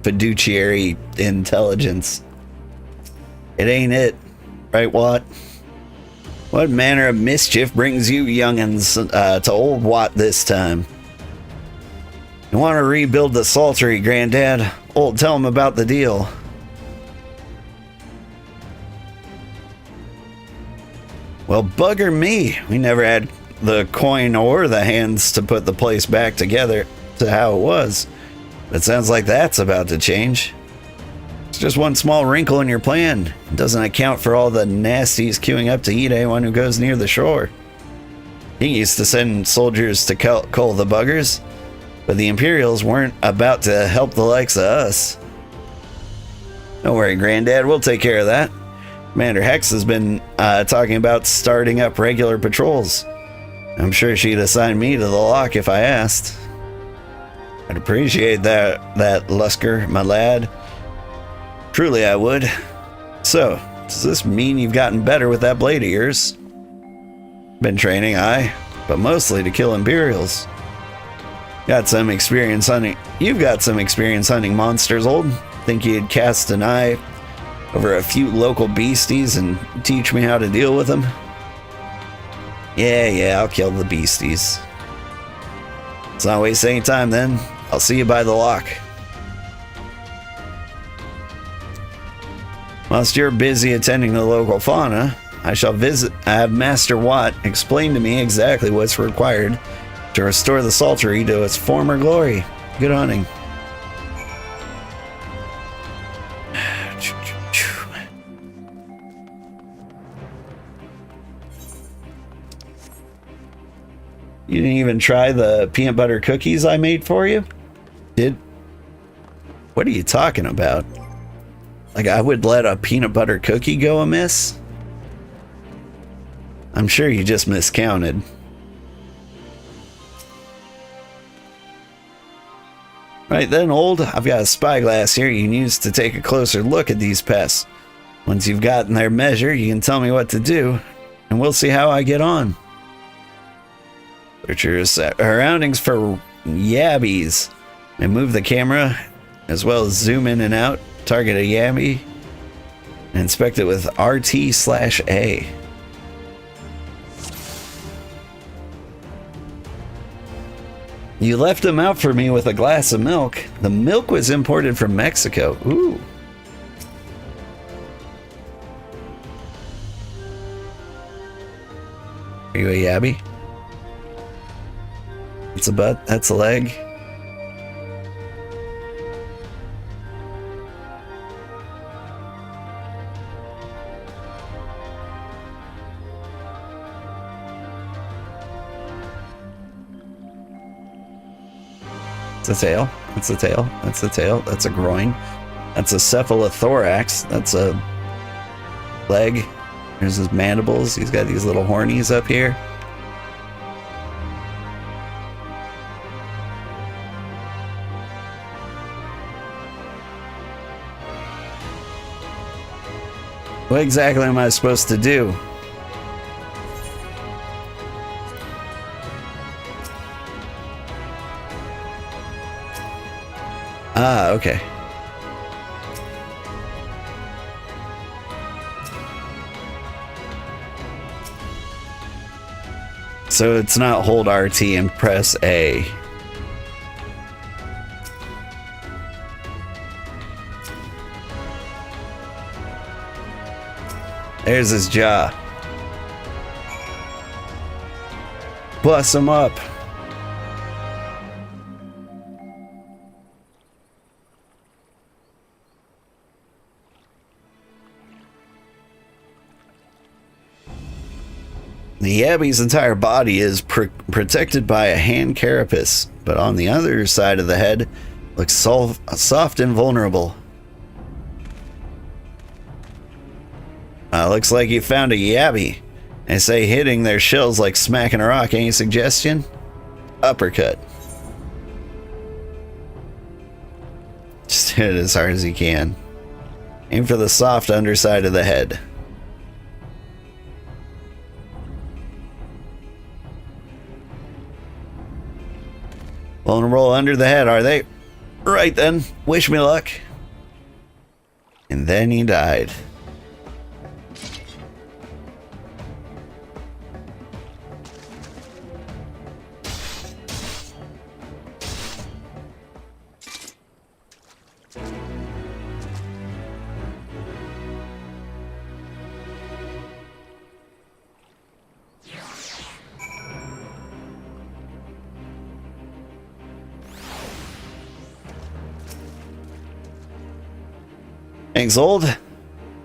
fiduciary intelligence. It ain't it, right, Watt? What manner of mischief brings you young'uns to old Watt this time? You want to rebuild the Saltery, Granddad? Old, tell him about the deal. Well, bugger me. We never had the coin or the hands to put the place back together to how it was. It sounds like that's about to change. It's just one small wrinkle in your plan. It doesn't account for all the nasties queuing up to eat anyone who goes near the shore. He used to send soldiers to cull the buggers, but the Imperials weren't about to help the likes of us. Don't worry, Granddad, we'll take care of that. Commander Hex has been talking about starting up regular patrols. I'm sure she'd assign me to the lock if I asked. I'd appreciate that, Lusker, my lad. Truly I would. So, does this mean you've gotten better with that blade of yours? Been training, aye, but mostly to kill Imperials. Got some experience hunting. You've got some experience hunting monsters, old. Think you'd cast an eye over a few local beasties and teach me how to deal with them? Yeah, I'll kill the beasties. Let's not waste any time then. I'll see you by the lock. Whilst you're busy attending the local fauna, I shall have Master Watt explain to me exactly what's required to restore the Saltery to its former glory. Good hunting. You didn't even try the peanut butter cookies I made for you? What are you talking about? Like I would let a peanut butter cookie go amiss? I'm sure you just miscounted. Right then, old, I've got a spyglass here you can use to take a closer look at these pests. Once you've gotten their measure, you can tell me what to do, and we'll see how I get on. Search your surroundings for yabbies, and move the camera, as well as zoom in and out, target a yabby, and inspect it with RT/A. You left them out for me with a glass of milk. The milk was imported from Mexico. Ooh. Are you a yabby? That's a butt. That's a leg. That's a tail. That's a tail. That's a tail. That's a groin. That's a cephalothorax. That's a leg. There's his mandibles. He's got these little hornies up here. What exactly am I supposed to do? Ah, okay. So it's not hold RT and press A. There's his jaw. Bust him up. The Yabby's entire body is protected by a hand carapace, but on the other side of the head looks soft and vulnerable. Looks like you found a Yabby. They say hitting their shells like smacking a rock. Any suggestion? Uppercut. Just hit it as hard as you can. Aim for the soft underside of the head. Willing to roll under the head, are they? Right then. Wish me luck. And then he died. Thanks, old.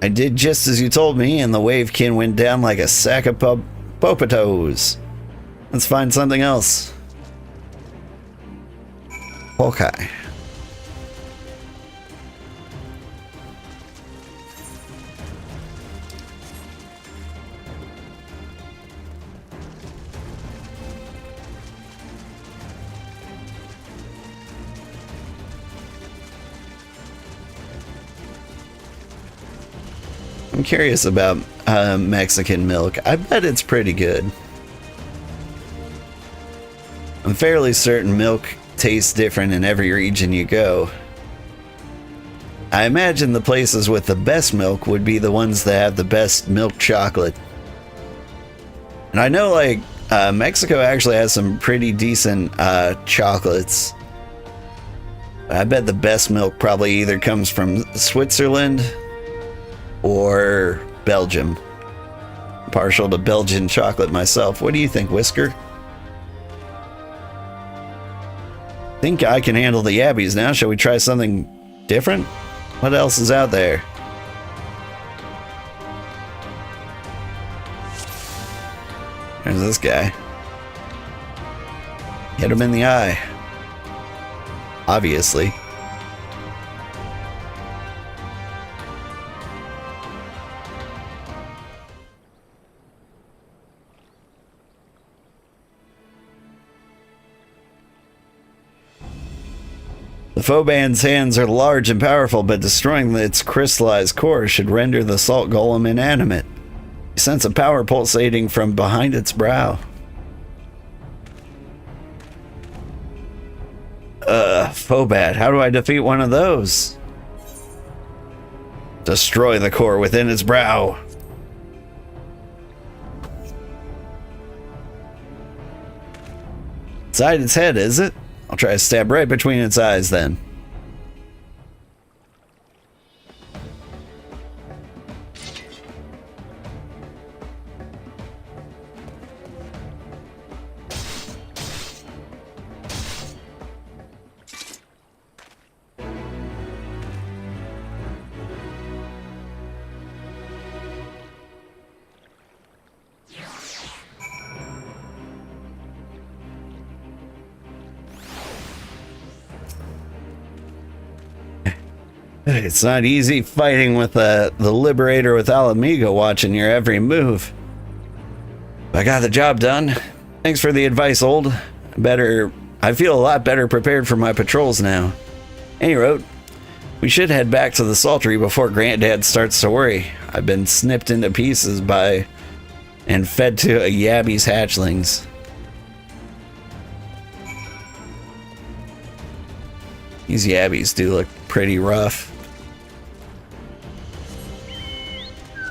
I did just as you told me, and the wavekin went down like a sack of popatos. Let's find something else. Okay. I'm curious about Mexican milk. I bet it's pretty good. I'm fairly certain milk tastes different in every region you go. I imagine the places with the best milk would be the ones that have the best milk chocolate. And I know, like, Mexico actually has some pretty decent chocolates. I bet the best milk probably either comes from Switzerland or Belgium. I'm partial to Belgian chocolate myself. What do you think, Whisker? Think I can handle the Yabbies now. Shall we try something different? What else is out there? There's this guy. Hit him in the eye. Obviously. The Raubah's hands are large and powerful, but destroying its crystallized core should render the salt golem inanimate. You sense a power pulsating from behind its brow. Raubahn, how do I defeat one of those? Destroy the core within its brow. Inside its head, is it? I'll try to stab right between its eyes then. It's not easy fighting with the Liberator with Ala Mhigo watching your every move. I got the job done. Thanks for the advice, old. I feel a lot better prepared for my patrols now. Anyway, we should head back to the Saltery before Granddad starts to worry. I've been snipped into pieces by and fed to a Yabby's hatchlings. These Yabbies do look pretty rough.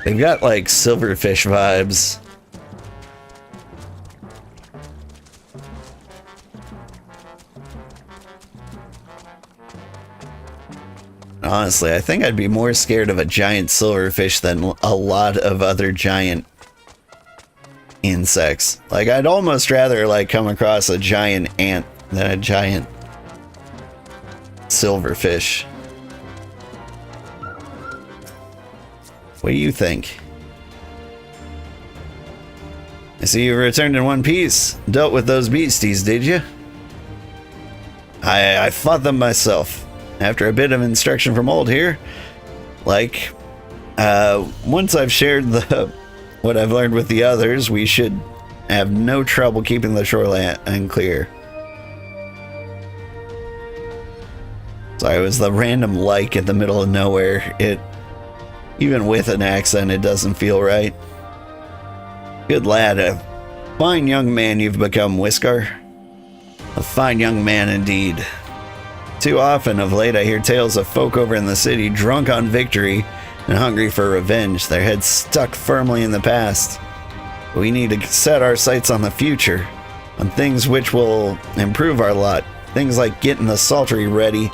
They've got like silverfish vibes. Honestly, I think I'd be more scared of a giant silverfish than a lot of other giant insects. Like, I'd almost rather, like, come across a giant ant than a giant silverfish. What do you think? I see you returned in one piece. Dealt with those beasties, did you? I fought them myself. After a bit of instruction from old here. Like, once I've shared what I've learned with the others, we should have no trouble keeping the shoreline clear. Sorry, it was the random like in the middle of nowhere. Even with an accent, it doesn't feel right. Good lad, a fine young man you've become, Whisker. A fine young man indeed. Too often of late I hear tales of folk over in the city drunk on victory and hungry for revenge, their heads stuck firmly in the past. We need to set our sights on the future, on things which will improve our lot, things like getting the Saltery ready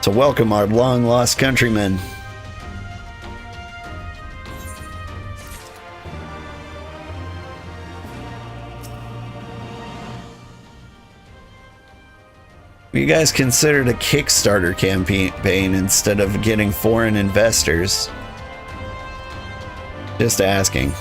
to welcome our long-lost countrymen. You guys considered a Kickstarter campaign instead of getting foreign investors? Just asking.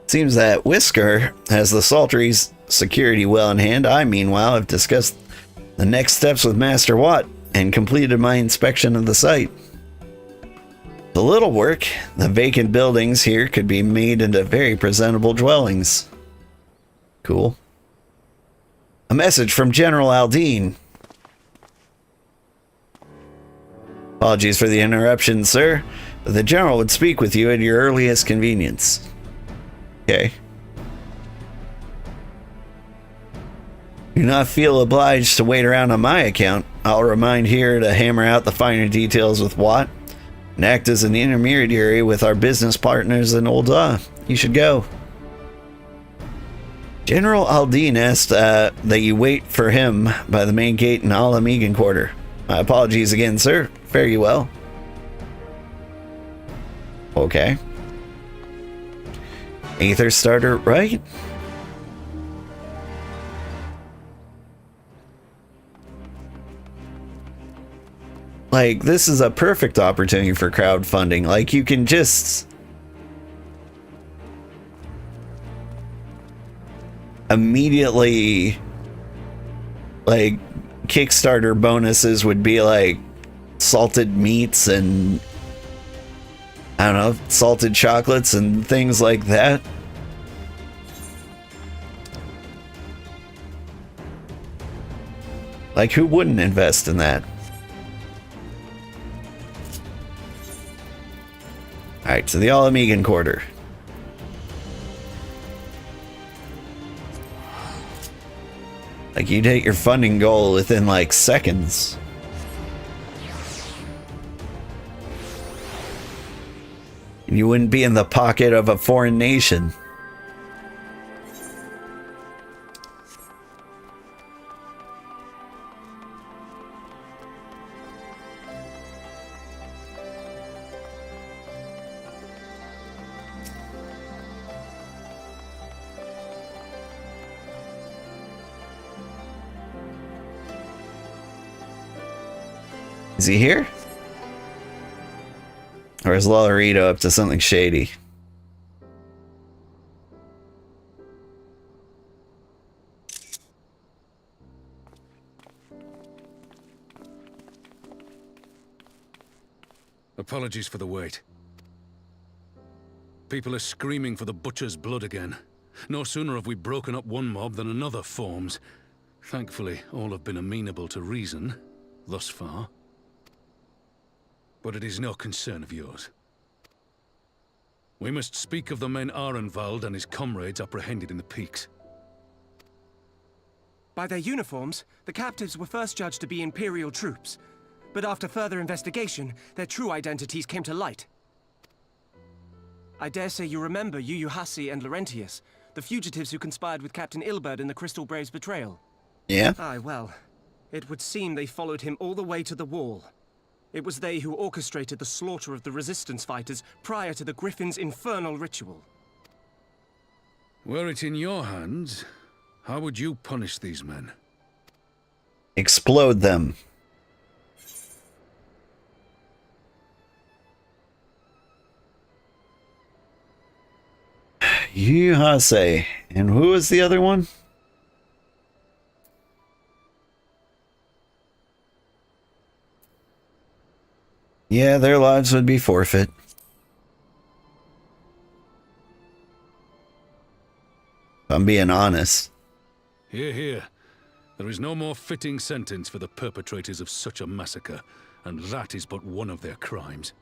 Seems that Whisker has the Saltery's security well in hand. I, meanwhile, have discussed the next steps with Master Watt and completed my inspection of the site. A little work, the vacant buildings here could be made into very presentable dwellings. Cool. A message from General Aldine. Apologies for the interruption, sir, but the General would speak with you at your earliest convenience. Okay. Do not feel obliged to wait around on my account. I'll remind here to hammer out the finer details with Watt and act as an intermediary with our business partners in Ul'dah. You should go. General Aldine asked that you wait for him by the main gate in Ala Mhigo quarter. My apologies again, sir. Fare you well. Okay. Aether starter, right? Like, this is a perfect opportunity for crowdfunding. Like, you can just immediately, like, Kickstarter bonuses would be like salted meats and, I don't know, salted chocolates and things like that. Like, who wouldn't invest in that? Alright, so the Ala Mhigo quarter. Like, you'd hit your funding goal within, like, seconds. And you wouldn't be in the pocket of a foreign nation. Is he here? Or is Lolorito up to something shady? Apologies for the wait. People are screaming for the butcher's blood again. No sooner have we broken up one mob than another forms. Thankfully, all have been amenable to reason, thus far. But it is no concern of yours. We must speak of the men Arenvald and his comrades apprehended in the peaks. By their uniforms, the captives were first judged to be Imperial troops. But after further investigation, their true identities came to light. I dare say you remember Yuyuhasi and Laurentius, The fugitives who conspired with Captain Ilberd in the Crystal Brave's betrayal. Yeah? Aye, well, it would seem they followed him all the way to the wall. It was they who orchestrated the slaughter of the resistance fighters prior to the Griffin's infernal ritual. Were it in your hands, how would you punish these men? Explode them. Yuhase. And who was the other one? Yeah, their lives would be forfeit. If I'm being honest. Hear, hear. There is no more fitting sentence for the perpetrators of such a massacre, and that is but one of their crimes.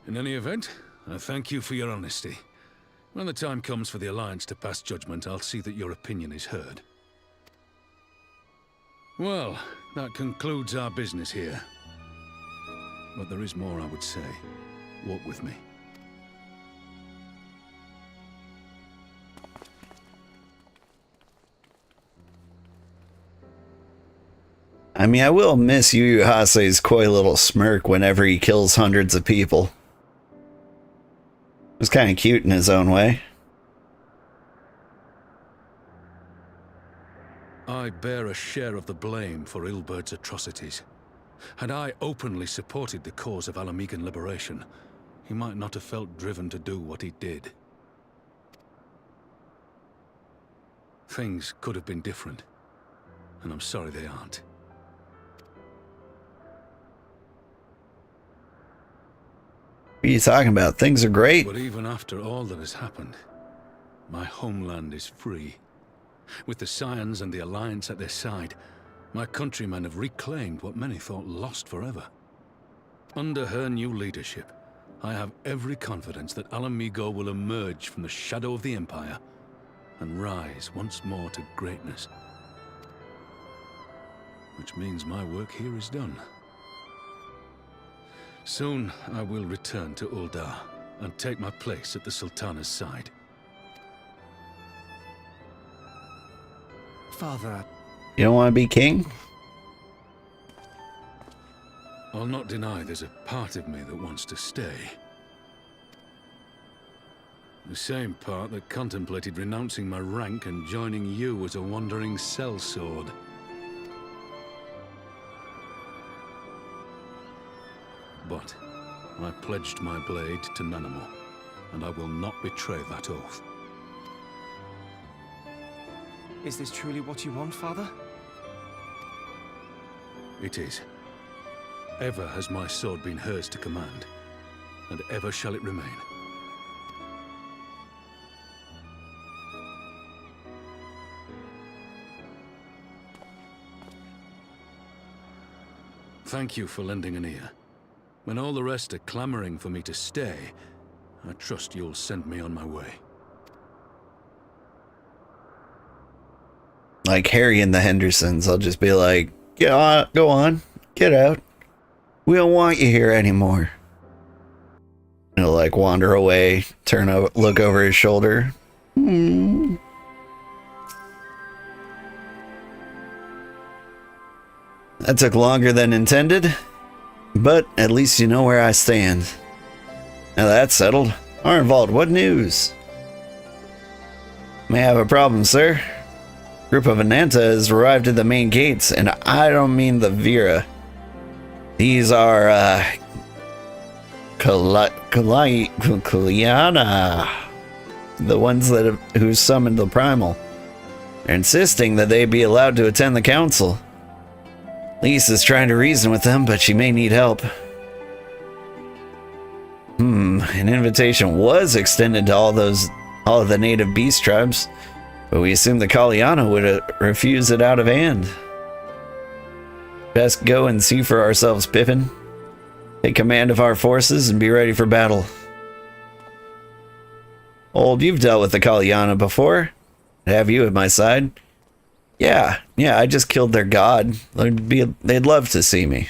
In any event, I thank you for your honesty. When the time comes for the Alliance to pass judgment, I'll see that your opinion is heard. Well, that concludes our business here. But there is more I would say. Walk with me. I mean, I will miss Yuhase's coy little smirk whenever he kills hundreds of people. It was kind of cute in his own way. I bear a share of the blame for Ilberd's atrocities. Had I openly supported the cause of Ala Mhigan liberation, he might not have felt driven to do what he did. Things could have been different, and I'm sorry they aren't. What are you talking about? Things are great. But even after all that has happened, my homeland is free. With the Scions and the Alliance at their side, my countrymen have reclaimed what many thought lost forever. Under her new leadership, I have every confidence that Ala Mhigo will emerge from the shadow of the Empire and rise once more to greatness. Which means my work here is done. Soon, I will return to Ul'dah and take my place at the Sultana's side. Father... You don't want to be king? I'll not deny there's a part of me that wants to stay. The same part that contemplated renouncing my rank and joining you as a wandering sellsword. But I pledged my blade to Nanamo, and I will not betray that oath. Is this truly what you want, Father? It is. Ever has my sword been hers to command, and ever shall it remain. Thank you for lending an ear. When all the rest are clamoring for me to stay, I trust you'll send me on my way. Like Harry and the Hendersons, I'll just be like, yeah, go on, get out. We don't want you here anymore. And he'll like wander away, look over his shoulder. That took longer than intended, but at least you know where I stand. Now that's settled. Arenvald, what news? May have a problem, sir. Group of Ananta has arrived at the main gates, and I don't mean the Vera. These are, Kaliana. The ones who summoned the Primal. They're insisting that they be allowed to attend the council. Lyse is trying to reason with them, but she may need help. An invitation was extended to all of the native beast tribes, but we assumed the Kaliana would refuse it out of hand. Best go and see for ourselves, Pippin. Take command of our forces and be ready for battle. Old, you've dealt with the Kaliana before. Have you at my side? Yeah, I just killed their god. They'd love to see me.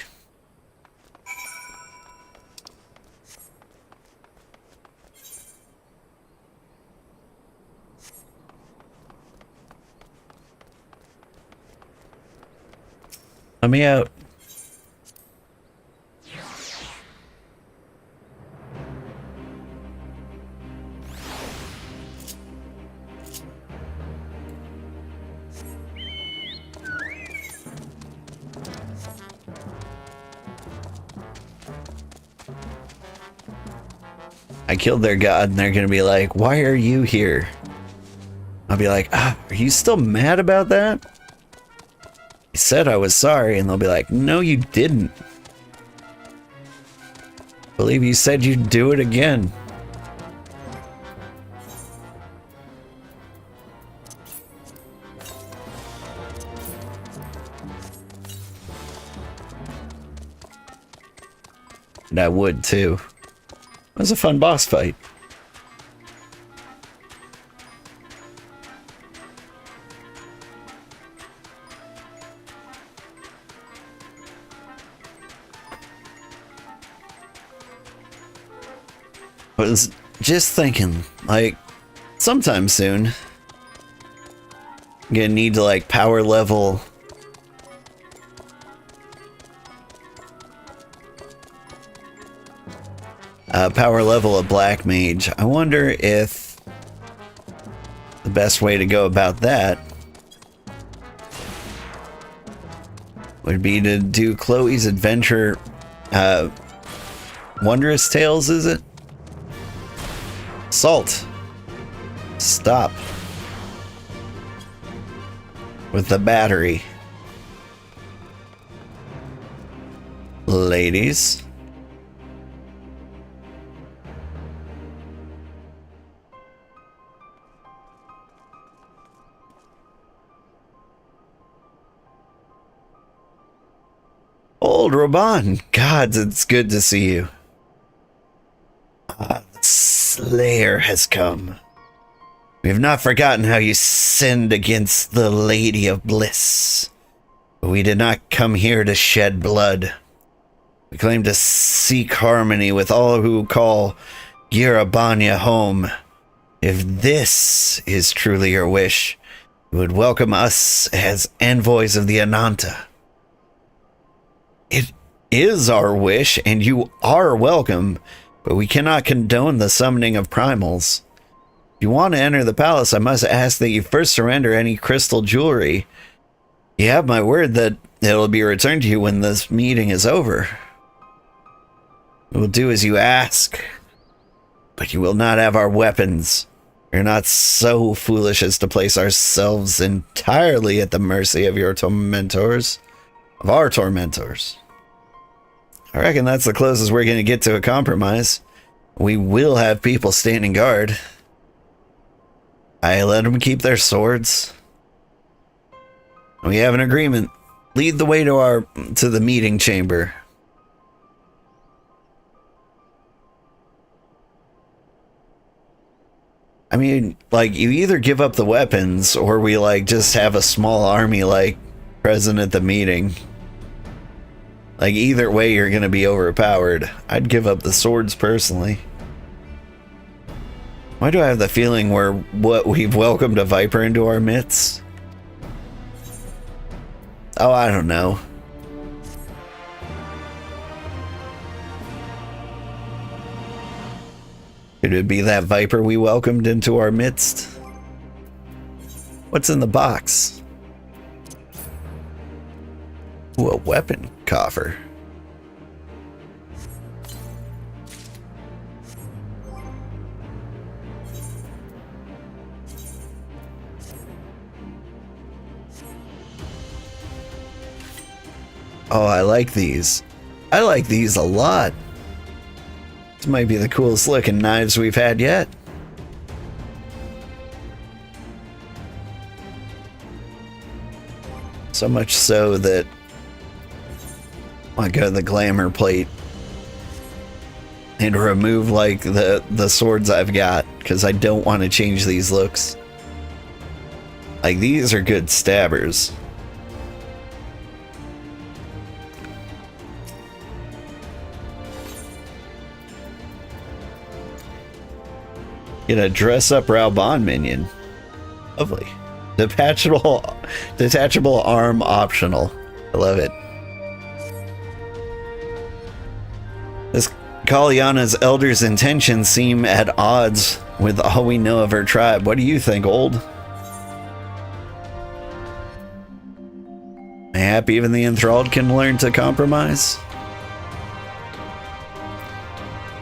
Let me out. I killed their god, and they're gonna be like, why are you here? I'll be like, are you still mad about that? I said I was sorry, and they'll be like, no, you didn't. I believe you said you'd do it again. And I would too. It was a fun boss fight. I was just thinking, like, sometime soon, I'm gonna need to, like, power level a black mage. I wonder if the best way to go about that would be to do Chloe's adventure, Wondrous Tales, is it? Salt. Stop. With the battery. Ladies. Old Raubahn, gods, it's good to see you. The Slayer has come. We have not forgotten how you sinned against the Lady of Bliss. But we did not come here to shed blood. We claim to seek harmony with all who call Girabanya home. If this is truly your wish, you would welcome us as envoys of the Ananta. It is our wish, and you are welcome, but we cannot condone the summoning of primals. If you want to enter the palace, I must ask that you first surrender any crystal jewelry. You have my word that it'll be returned to you when this meeting is over. We will do as you ask, but you will not have our weapons. We're not so foolish as to place ourselves entirely at the mercy of your tormentors. Of our tormentors. I reckon that's the closest we're going to get to a compromise. We will have people standing guard. I let them keep their swords. We have an agreement. Lead the way to the meeting chamber. I mean, like, you either give up the weapons or we, like, just have a small army, like, present at the meeting. Like, either way, you're going to be overpowered. I'd give up the swords personally. Why do I have the feeling we've welcomed a viper into our midst? Oh, I don't know. Could it be that viper we welcomed into our midst? What's in the box? Ooh, a weapon coffer. Oh, I like these. I like these a lot. This might be the coolest looking knives we've had yet. So much so that I go to the glamour plate and remove like the swords I've got because I don't want to change these looks. Like, these are good stabbers. Get a dress up Raubahn minion. Lovely. Detachable arm optional. I love it. Kalyana's elder's intentions seem at odds with all we know of her tribe. What do you think, Old? Mayhap even the enthralled can learn to compromise?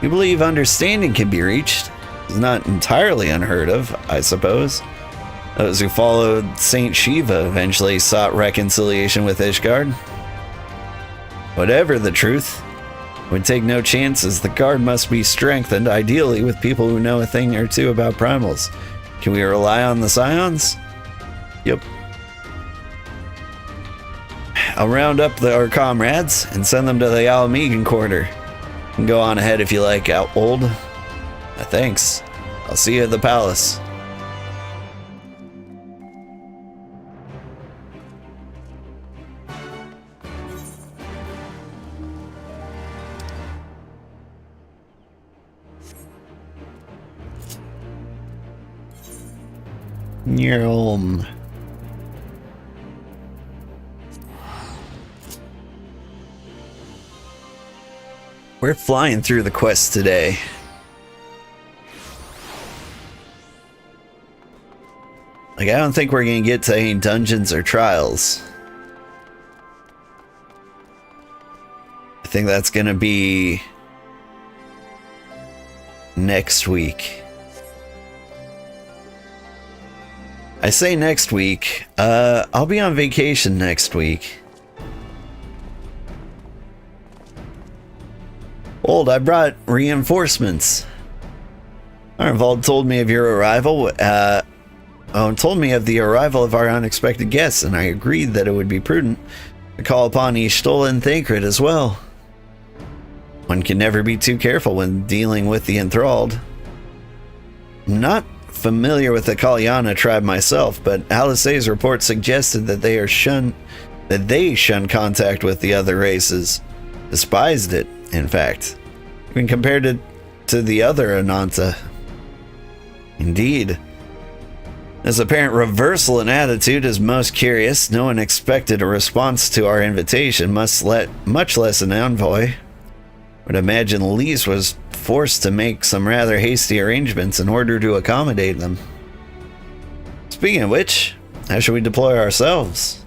You believe understanding can be reached? It's not entirely unheard of, I suppose. Those who followed Saint Shiva eventually sought reconciliation with Ishgard. Whatever the truth, would take no chances. The guard must be strengthened, ideally with people who know a thing or two about primals. Can we rely on the Scions? Yep. I'll round up our comrades and send them to the Ala Mhigo quarter. You can go on ahead if you like, Old. Thanks. I'll see you at the palace. Nyom. We're flying through the quest today. Like, I don't think we're gonna get to any dungeons or trials. I think that's gonna be next week. I say next week. I'll be on vacation next week. Old, I brought reinforcements. Arenvald told me of your arrival. Told me of the arrival of our unexpected guests, and I agreed that it would be prudent to call upon Y'shtola and Thancred as well. One can never be too careful when dealing with the enthralled. I'm not familiar with the Kalyana tribe myself, but Alice's report suggested that they shun contact with the other races. Despised it, in fact. Even compared it to the other Ananta. Indeed. This apparent reversal in attitude is most curious. No one expected a response to our invitation, much less an envoy. Would imagine Lyse was forced to make some rather hasty arrangements in order to accommodate them. Speaking of which, how should we deploy ourselves?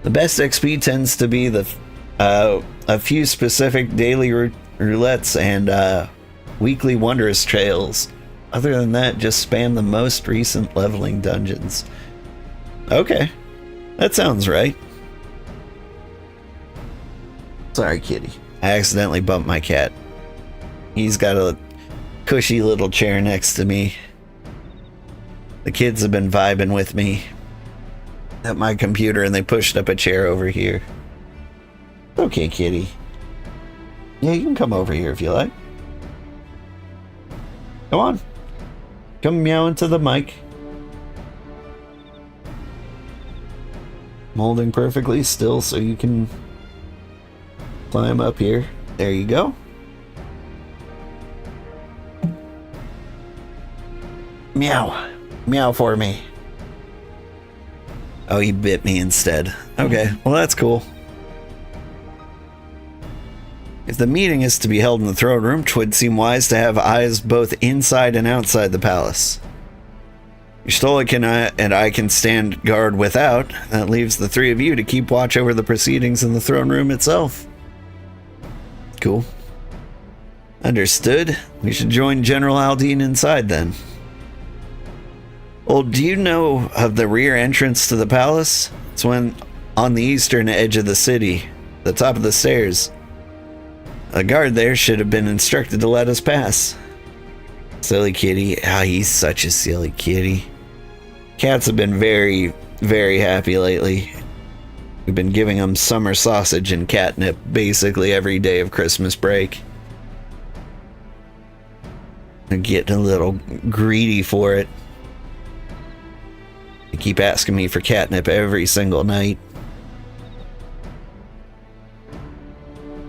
The best XP tends to be a few specific daily roulettes and weekly wondrous trails. Other than that, just spam the most recent leveling dungeons. Okay, that sounds right. Sorry, kitty. I accidentally bumped my cat. He's got a cushy little chair next to me. The kids have been vibing with me at my computer, and they pushed up a chair over here. Okay, kitty. Yeah, you can come over here if you like. Come on. Come meow into the mic. I'm holding perfectly still so you can climb up here. There you go. Meow. Meow for me. Oh, he bit me instead. Okay, well that's cool. If the meeting is to be held in the throne room, 'twould seem wise to have eyes both inside and outside the palace. Y'shtola and I can stand guard without. That leaves the three of you to keep watch over the proceedings in the throne room itself. Cool. Understood. We should join General Aldine inside then. Well, do you know of the rear entrance to the palace? It's one on the eastern edge of the city, the top of the stairs. A guard there should have been instructed to let us pass. Silly kitty. Ah, he's such a silly kitty. Cats have been very, very happy lately. We've been giving them summer sausage and catnip basically every day of Christmas break. They're getting a little greedy for it. They keep asking me for catnip every single night.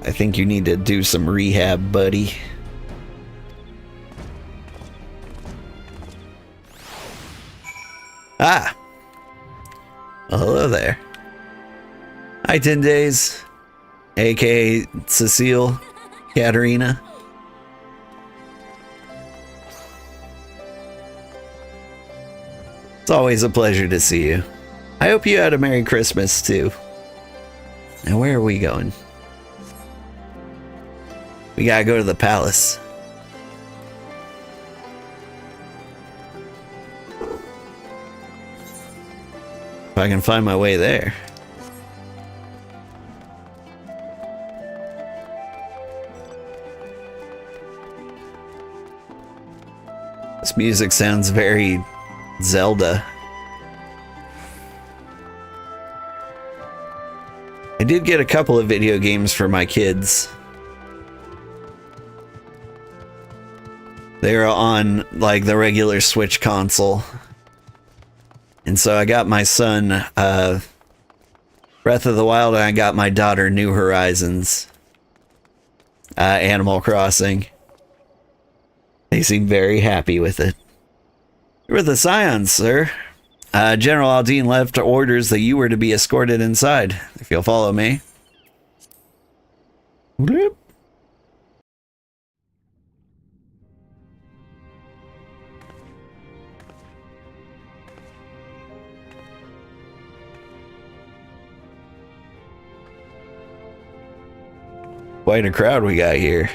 I think you need to do some rehab, buddy. Ah! Well, hello there. Hi, 10 Days, aka Cecile. Katarina. It's always a pleasure to see you. I hope you had a Merry Christmas, too. Now, where are we going? We gotta go to the palace. If I can find my way there. This music sounds very Zelda. I did get a couple of video games for my kids. They were on like the regular Switch console. And so I got my son Breath of the Wild, and I got my daughter New Horizons. Animal Crossing. They seem very happy with it. You were the Scions, sir. General Aldine left orders that you were to be escorted inside, if you'll follow me. Bloop. Quite a crowd we got here.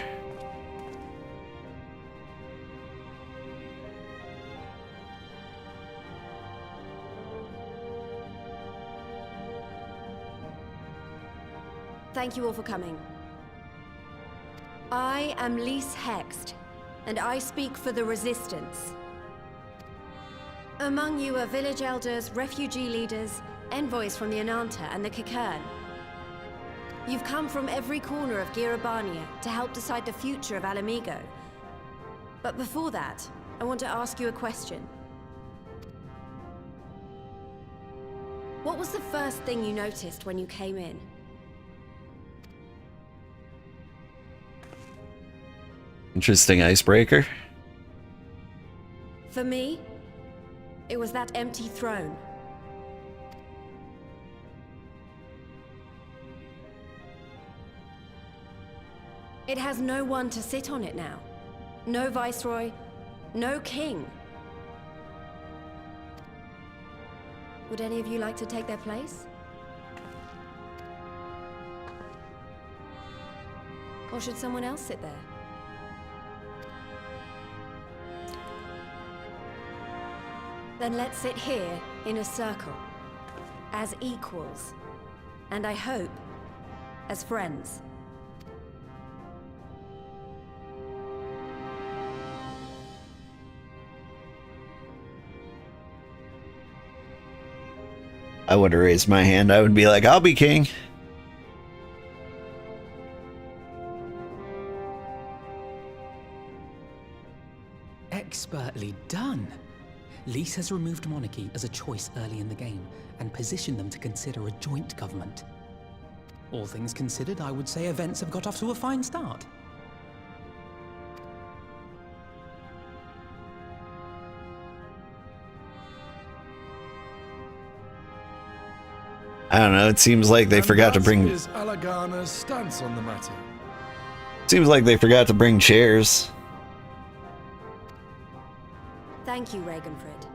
Thank you all for coming. I am Lyse Hext, and I speak for the Resistance. Among you are village elders, refugee leaders, envoys from the Ananta and the Kikern. You've come from every corner of Girabania to help decide the future of Ala Mhigo. But before that, I want to ask you a question. What was the first thing you noticed when you came in? Interesting icebreaker. For me, it was that empty throne. It has no one to sit on it now. No viceroy, no king. Would any of you like to take their place? Or should someone else sit there? Then let's sit here in a circle, as equals, and I hope, as friends. I would have raised my hand. I would be like, I'll be king. Expertly done. Lyse has removed monarchy as a choice early in the game and positioned them to consider a joint government. All things considered, I would say events have got off to a fine start. I don't know. It seems like they forgot to bring. Is Alagana's stance on the matter? Seems like they forgot to bring chairs. Thank you, Ragenfrid.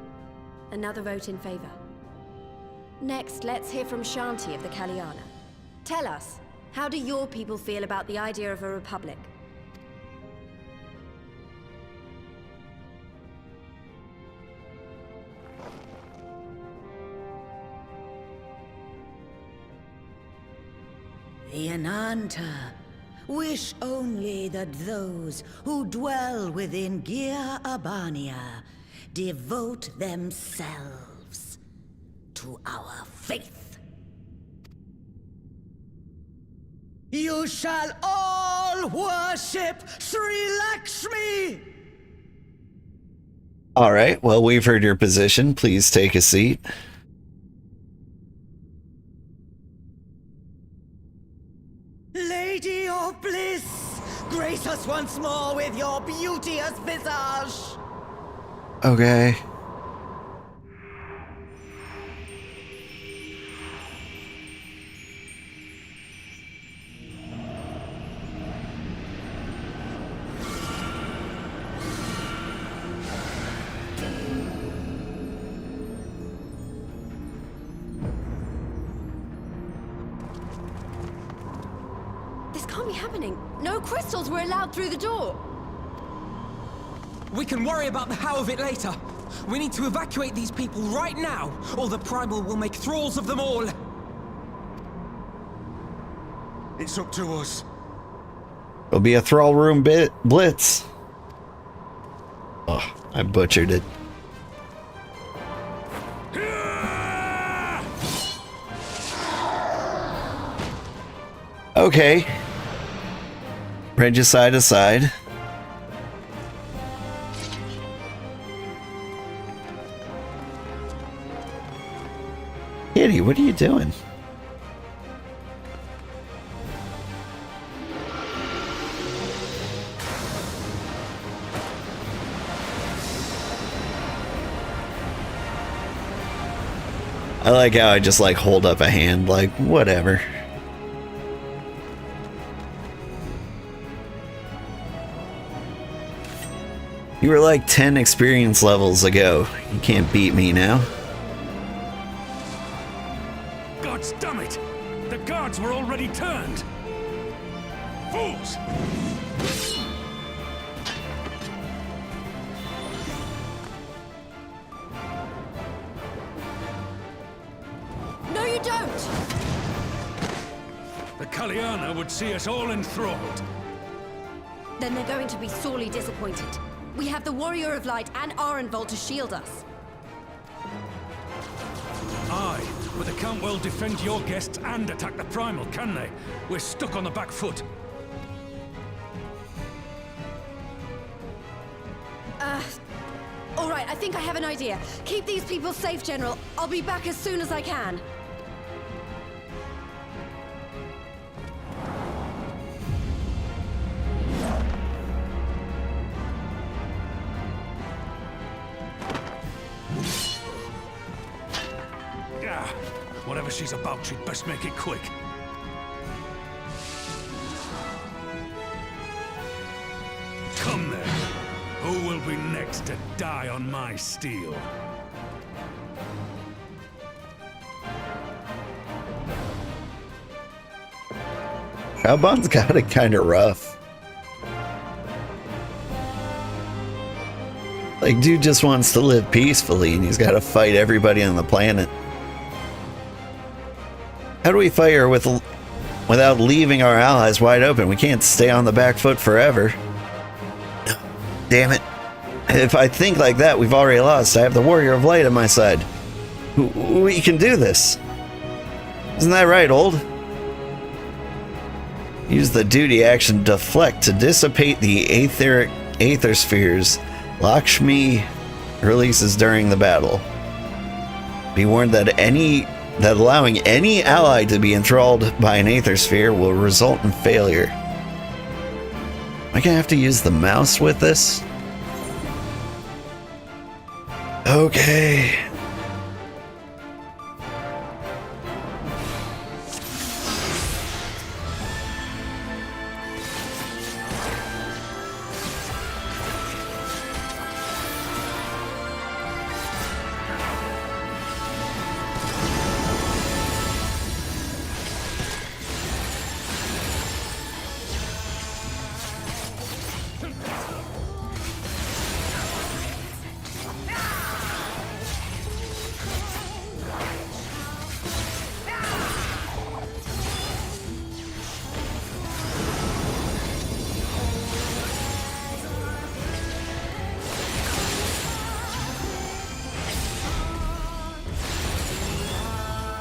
Another vote in favor. Next, let's hear from Shanti of the Kaliana. Tell us, how do your people feel about the idea of a republic? The Ananta wish only that those who dwell within Girabania devote themselves to our faith. You shall all worship Sri Lakshmi! All right. Well, we've heard your position. Please take a seat. Lady of bliss, grace us once more with your beauteous visage. Okay. actually happening? No crystals were allowed through the door. We can worry about the how of it later. We need to evacuate these people right now, or the Primal will make thralls of them all. It's up to us. It'll be a thrall room blitz. Oh, I butchered it. Okay. Regis side to side. Kitty, what are you doing? I like how I just like hold up a hand, like whatever. You were like 10 experience levels ago. You can't beat me now. Gods damn it! The guards were already turned! Fools! No, you don't! The Kaliana would see us all enthralled. Then they're going to be sorely disappointed. We have the Warrior of Light and Arenvald to shield us. Aye, but they can't well defend your guests and attack the Primal, can they? We're stuck on the back foot. All right, I think I have an idea. Keep these people safe, General. I'll be back as soon as I can. Whatever she's about, she'd best make it quick. Come then. Who will be next to die on my steel? Raubah's got it kind of rough. Like, dude just wants to live peacefully and he's got to fight everybody on the planet. How do we fight her without leaving our allies wide open? We can't stay on the back foot forever. Damn it. If I think like that, we've already lost. I have the Warrior of Light on my side. We can do this. Isn't that right, old? Use the duty action deflect to dissipate the aether spheres Lakshmi releases during the battle. Be warned that allowing any ally to be enthralled by an aether sphere will result in failure. Am I gonna have to use the mouse with this? Okay.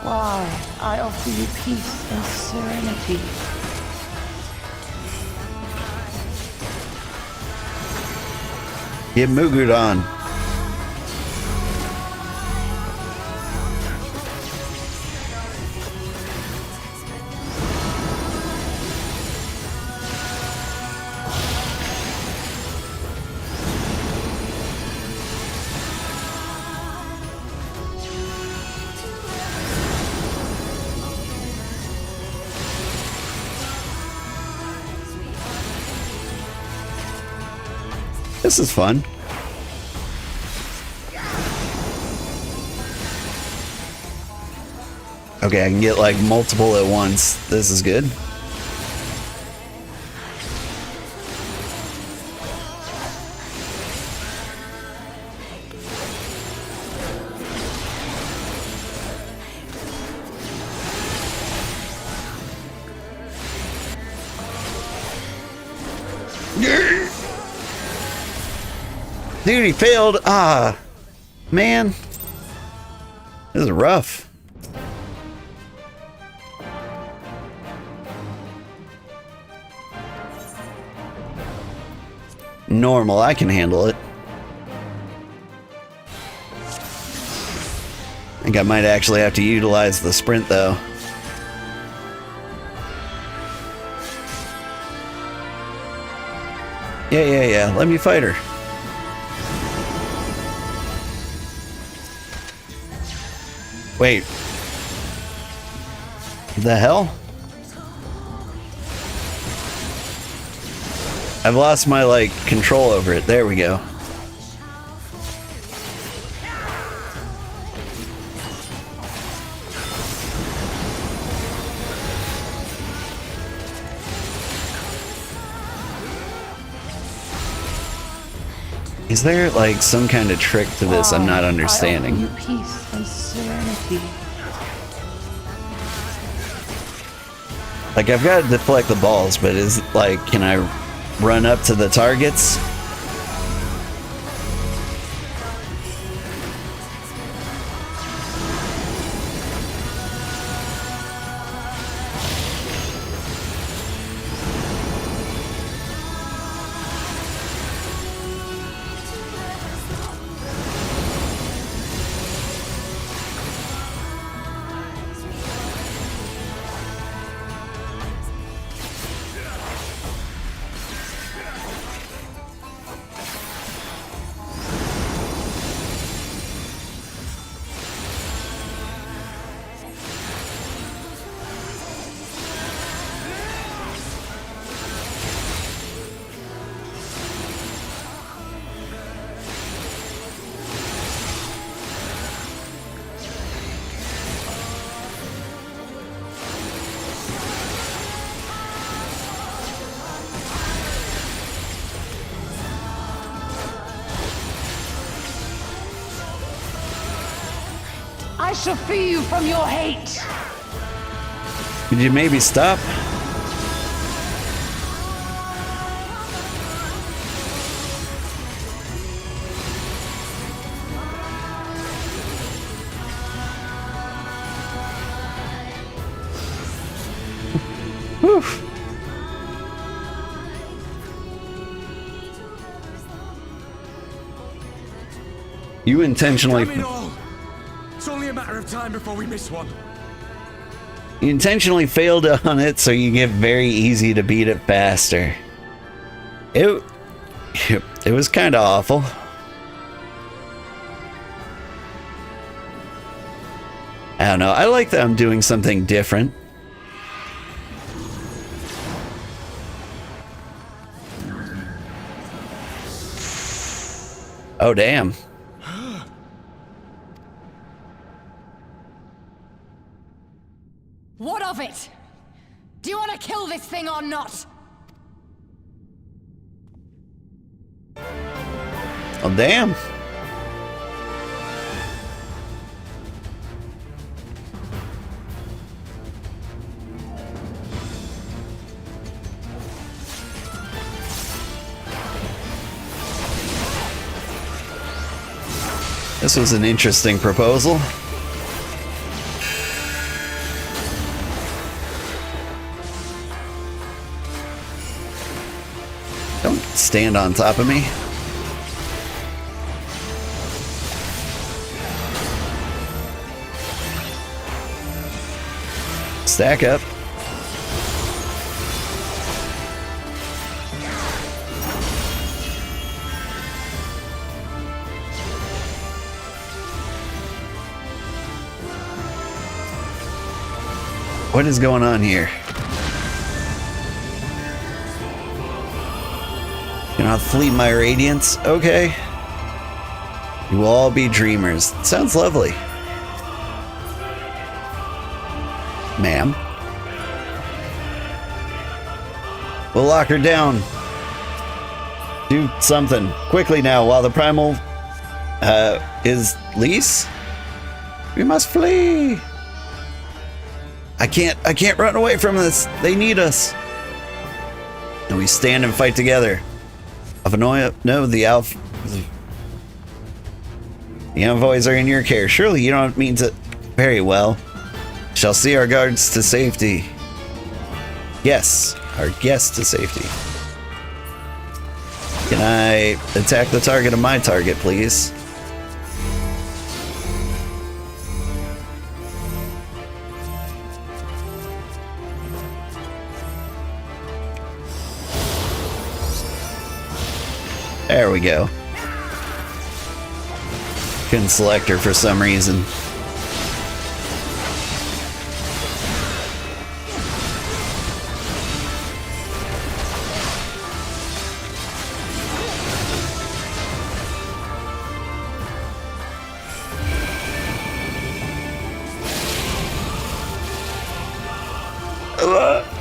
Why, I offer you peace and serenity. Get Mugudon. This is fun. Okay, I can get like multiple at once. This is good. Dude, he failed. Ah, man. This is rough. Normal, I can handle it. I think I might actually have to utilize the sprint, though. Yeah. Let me fight her. Wait. The hell? I've lost my, like, control over it. There we go. Is there, like, some kind of trick to this I'm not understanding? I offer you peace and serenity. Like, I've got to deflect the balls, but is, like, can I run up to the targets? I shall free you from your hate. Could you maybe stop? Whew. You intentionally... It's only a matter of time before we miss one. You intentionally failed on it so you get very easy to beat it faster. It was kind of awful. I don't know. I like that I'm doing something different. Oh, damn. What of it? Do you want to kill this thing or not? Oh, damn. This was an interesting proposal. Don't stand on top of me. Stack up. What is going on here? Cannot flee my radiance? Okay. You will all be dreamers. Sounds lovely. Ma'am. We'll lock her down. Do something. Quickly now, while the primal... is Lyse? We must flee! I can't run away from this. They need us. And we stand and fight together. No, the envoys are in your care. Surely you don't mean to... Very well. Shall see our guards to safety. Yes, our guests to safety. Can I attack the target of my target, please? There we go. Couldn't select her for some reason.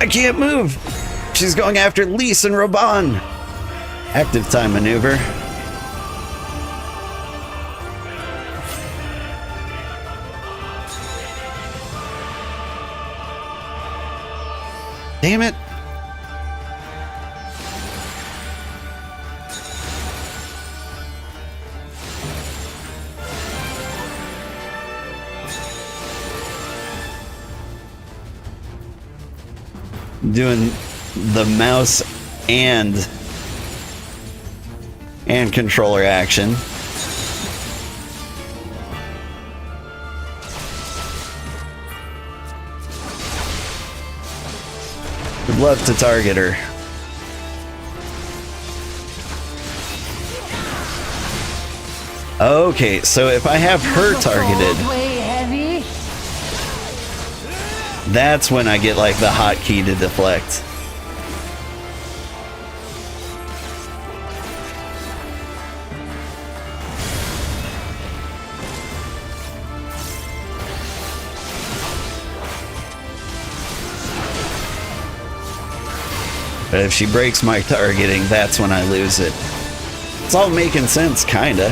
I can't move. She's going after Lyse and Raubahn. Active time maneuver. Damn it. Doing the mouse and controller action. Would love to target her. Okay, so if I have her targeted, that's when I get like the hotkey to deflect. But if she breaks my targeting, that's when I lose it. It's all making sense, kinda.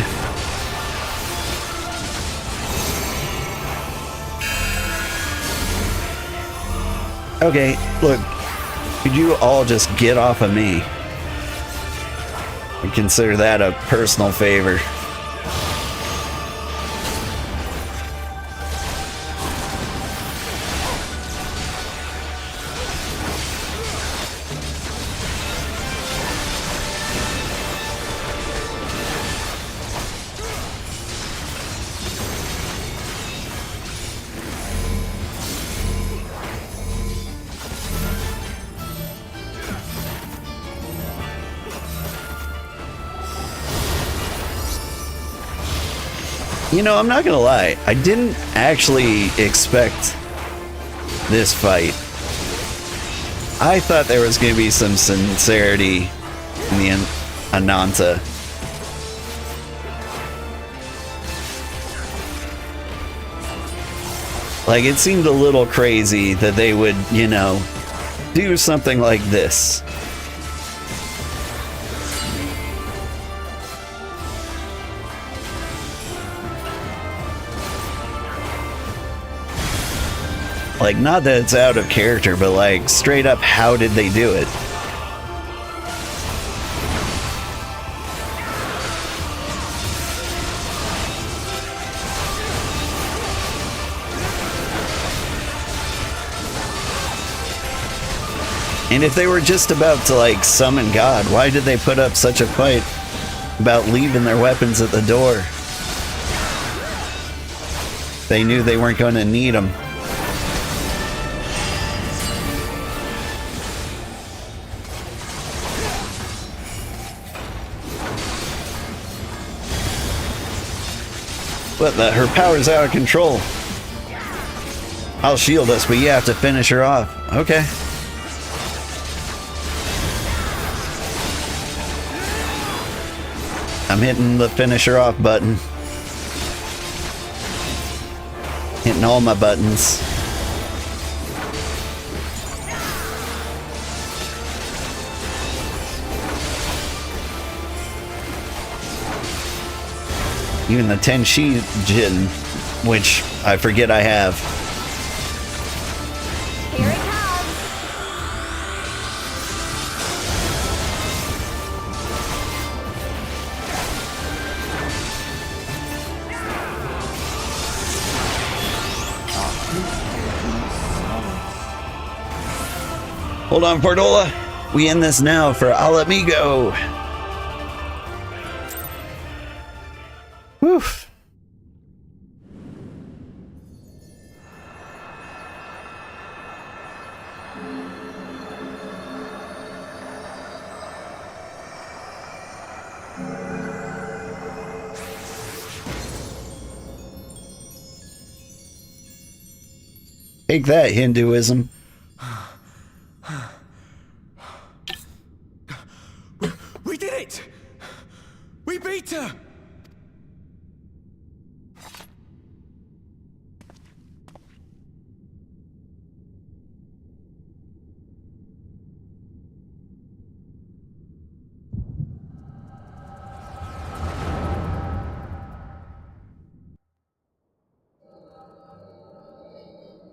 Okay, look, could you all just get off of me? I consider that a personal favor. You know, I'm not gonna lie, I didn't actually expect this fight. I thought there was gonna be some sincerity in the Ananta. Like, it seemed a little crazy that they would, you know, do something like this. Like, not that it's out of character, but like, straight up, how did they do it? And if they were just about to like summon God, why did they put up such a fight about leaving their weapons at the door? They knew they weren't going to need them. What the? Her power's out of control. I'll shield us, but you have to finish her off. Okay. I'm hitting the finish her off button. Hitting all my buttons. Even the Tenshi Jin, which I forget I have. Here it comes. Hold on, Portola. We end this now for Ala Mhigo. Whew. Take that, Hinduism. We did it! We beat her!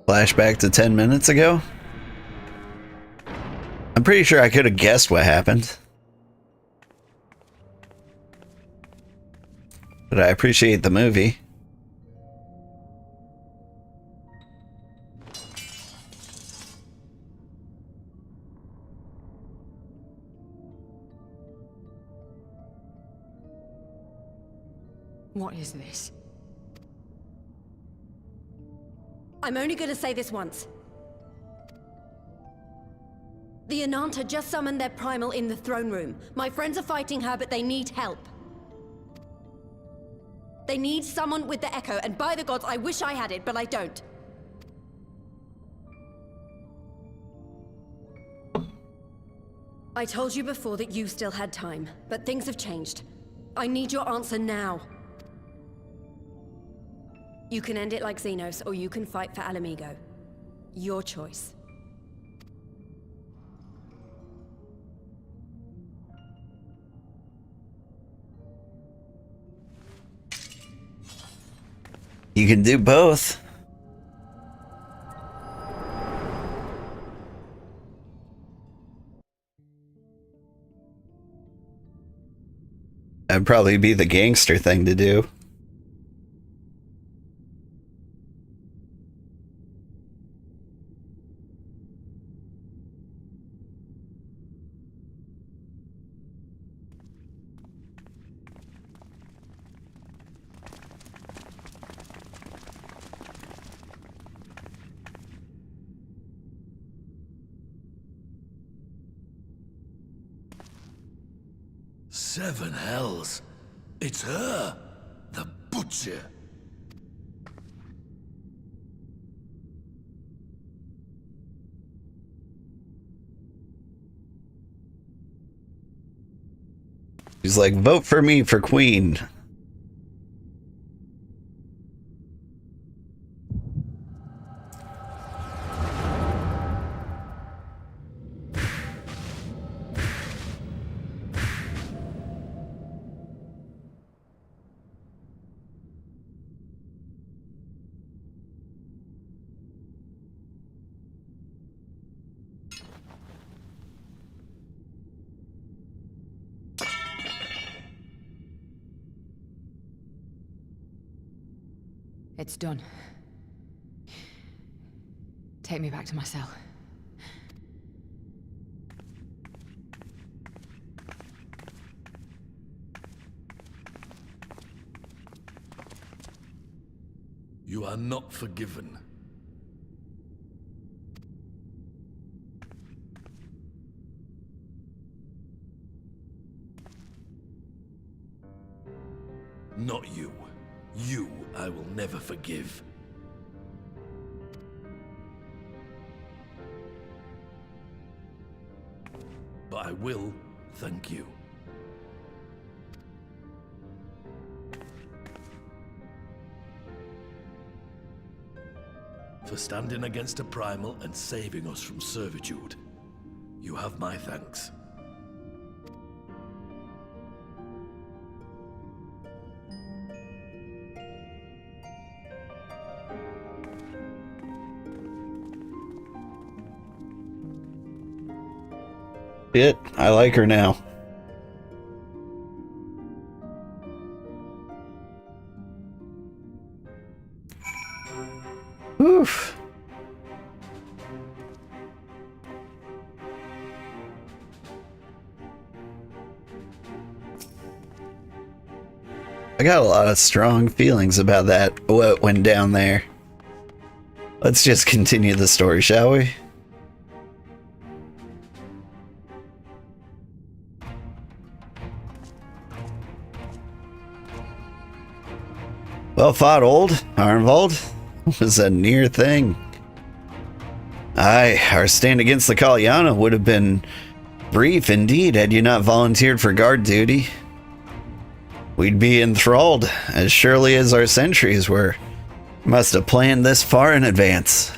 Flashback to 10 minutes ago? I'm pretty sure I could have guessed what happened. But I appreciate the movie. What is this? I'm only gonna say this once. The Ananta just summoned their primal in the throne room. My friends are fighting her, but they need help. They need someone with the Echo, and by the gods, I wish I had it, but I don't. I told you before that you still had time, but things have changed. I need your answer now. You can end it like Xenos, or you can fight for Ala Mhigo. Your choice. You can do both. That'd probably be the gangster thing to do. Seven hells. It's her, the butcher. He's like, vote for me for queen. It's done. Take me back to my cell. You are not forgiven. Not you. You, I will never forgive. But I will thank you. For standing against a primal and saving us from servitude. You have my thanks. Shit, I like her now. Oof. I got a lot of strong feelings about that, what went down there. Let's just continue the story, shall we? Well fought, old Arenvald. Was a near thing. Aye, our stand against the Kalyana would have been brief indeed had you not volunteered for guard duty. We'd be enthralled as surely as our sentries were. Must have planned this far in advance.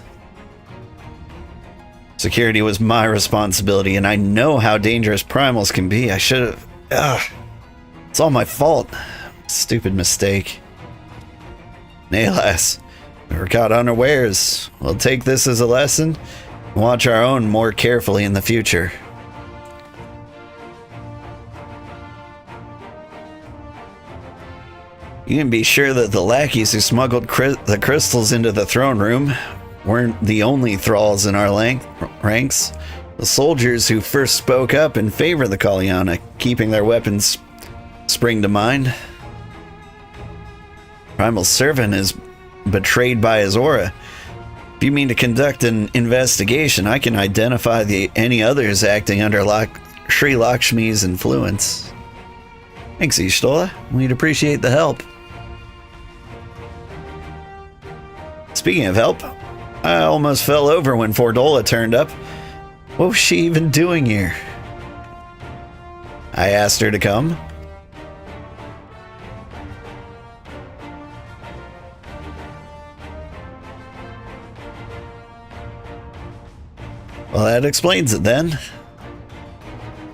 Security was my responsibility, and I know how dangerous primals can be. I should have... It's all my fault. Stupid mistake. Nay, lass. We were caught unawares. We'll take this as a lesson and watch our own more carefully in the future. You can be sure that the lackeys who smuggled the crystals into the throne room weren't the only thralls in our ranks. The soldiers who first spoke up in favor of the Kalyana, keeping their weapons spring to mind. Primal servant is betrayed by his aura. If you mean to conduct an investigation, I can identify any others acting under Sri Lakshmi's influence. Thanks, Ishtola. We'd appreciate the help. Speaking of help, I almost fell over when Fordola turned up. What was she even doing here? I asked her to come. Well, that explains it then.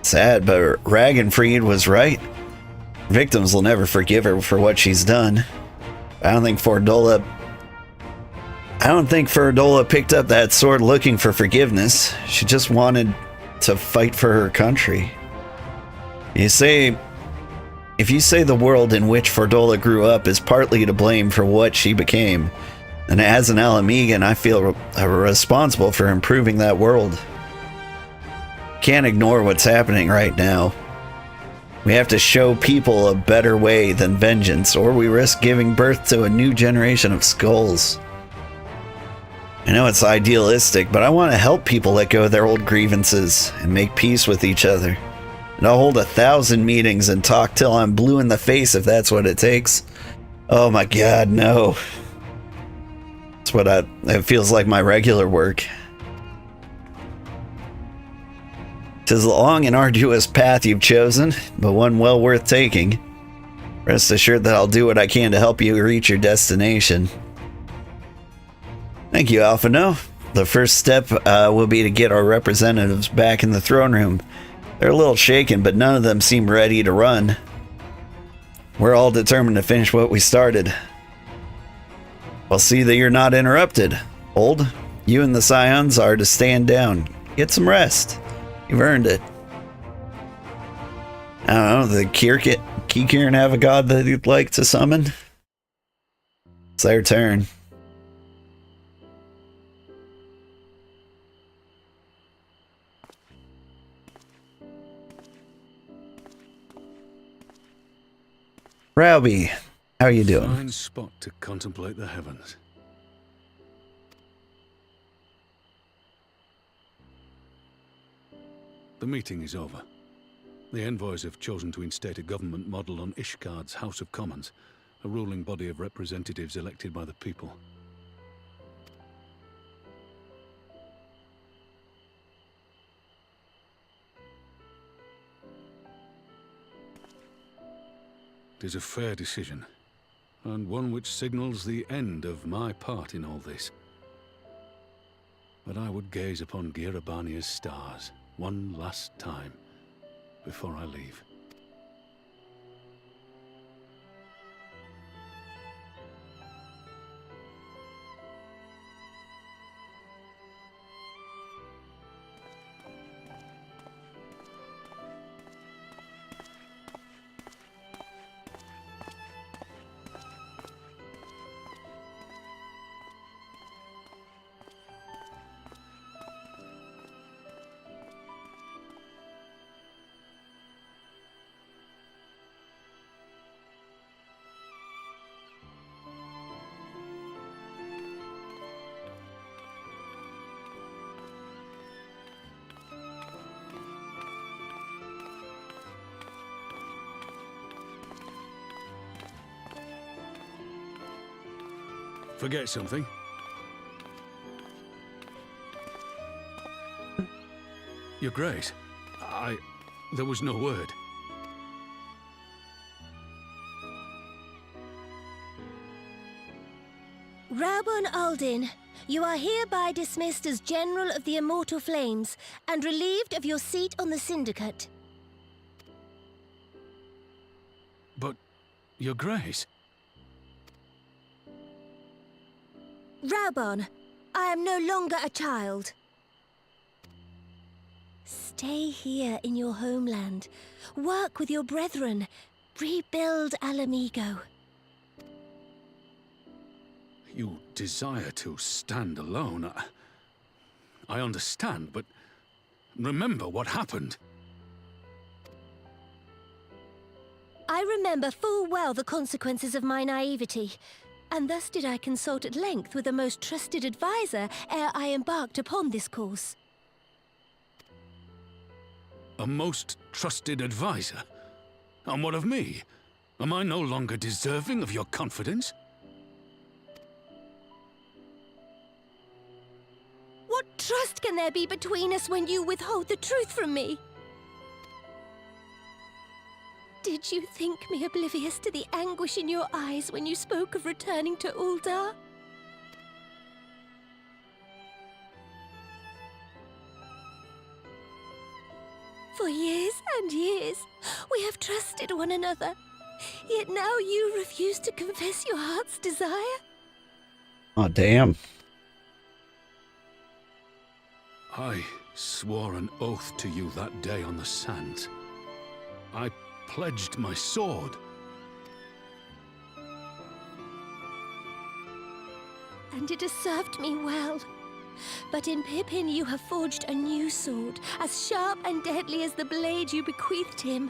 Sad, but Ragenfried was right. Victims will never forgive her for what she's done. I don't think Fordola picked up that sword looking for forgiveness. She just wanted to fight for her country. If you say the world in which Fordola grew up is partly to blame for what she became, and as an Ala Mhigan, I feel responsible for improving that world. Can't ignore what's happening right now. We have to show people a better way than vengeance, or we risk giving birth to a new generation of skulls. I know it's idealistic, but I want to help people let go of their old grievances and make peace with each other. And I'll hold 1,000 meetings and talk till I'm blue in the face if that's what it takes. Oh my god, no. It feels like my regular work. 'Tis a long and arduous path you've chosen, but one well worth taking. Rest assured that I'll do what I can to help you reach your destination. Thank you, Alphino. The first step will be to get our representatives back in the throne room. They're a little shaken, but none of them seem ready to run. We're all determined to finish what we started. I'll see that you're not interrupted. Old, you and the Scions are to stand down. Get some rest. You've earned it. I don't know, the Kikirin have a god that you'd like to summon? It's their turn. Raubahn, how are you doing? Fine spot to contemplate the heavens. The meeting is over. The envoys have chosen to instate a government model on Ishgard's House of Commons, a ruling body of representatives elected by the people. It is a fair decision, and one which signals the end of my part in all this. But I would gaze upon Girabania's stars one last time before I leave. Forget something? Your Grace, there was no word. Raubahn Aldin, you are hereby dismissed as General of the Immortal Flames and relieved of your seat on the Syndicate. But, Your Grace... Raubahn, I am no longer a child. Stay here in your homeland. Work with your brethren. Rebuild Ala Mhigo. You desire to stand alone. I understand, but remember what happened. I remember full well the consequences of my naivety, and thus did I consult at length with a most trusted advisor ere I embarked upon this course. A most trusted advisor? And what of me? Am I no longer deserving of your confidence? What trust can there be between us when you withhold the truth from me? Did you think me oblivious to the anguish in your eyes when you spoke of returning to Uldar? For years and years, we have trusted one another. Yet now you refuse to confess your heart's desire? Oh, damn. I swore an oath to you that day on the sands. I pledged my sword. And it has served me well. But in Pippin you have forged a new sword, as sharp and deadly as the blade you bequeathed him.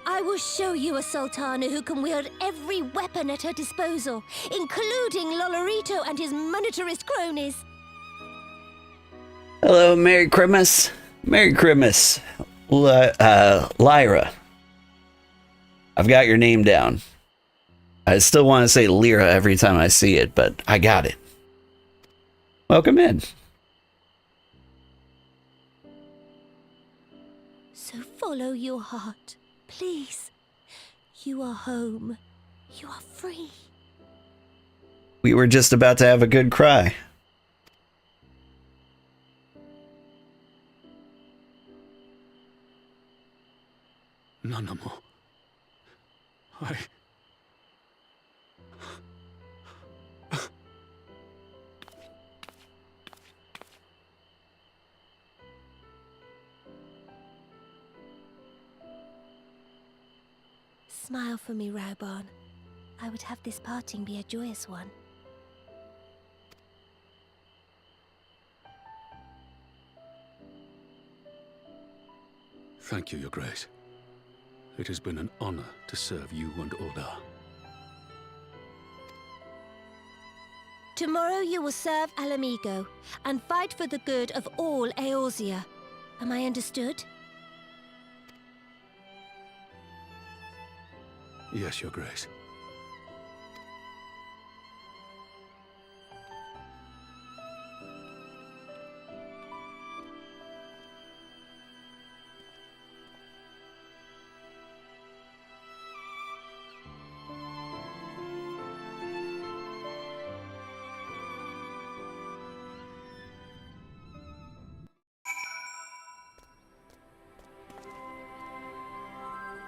I will show you a Sultana who can wield every weapon at her disposal, including Lolorito and his monetarist cronies. Hello, Merry Christmas. Merry Christmas, Lyra. I've got your name down. I still want to say Lyra every time I see it, but I got it. Welcome in. So follow your heart, please. You are home. You are free. We were just about to have a good cry. Nanamo. Smile for me, Raubahn. I would have this parting be a joyous one. Thank you, Your Grace. It has been an honor to serve you and Uldar. Tomorrow you will serve Ala Mhigo and fight for the good of all Eorzea. Am I understood? Yes, Your Grace.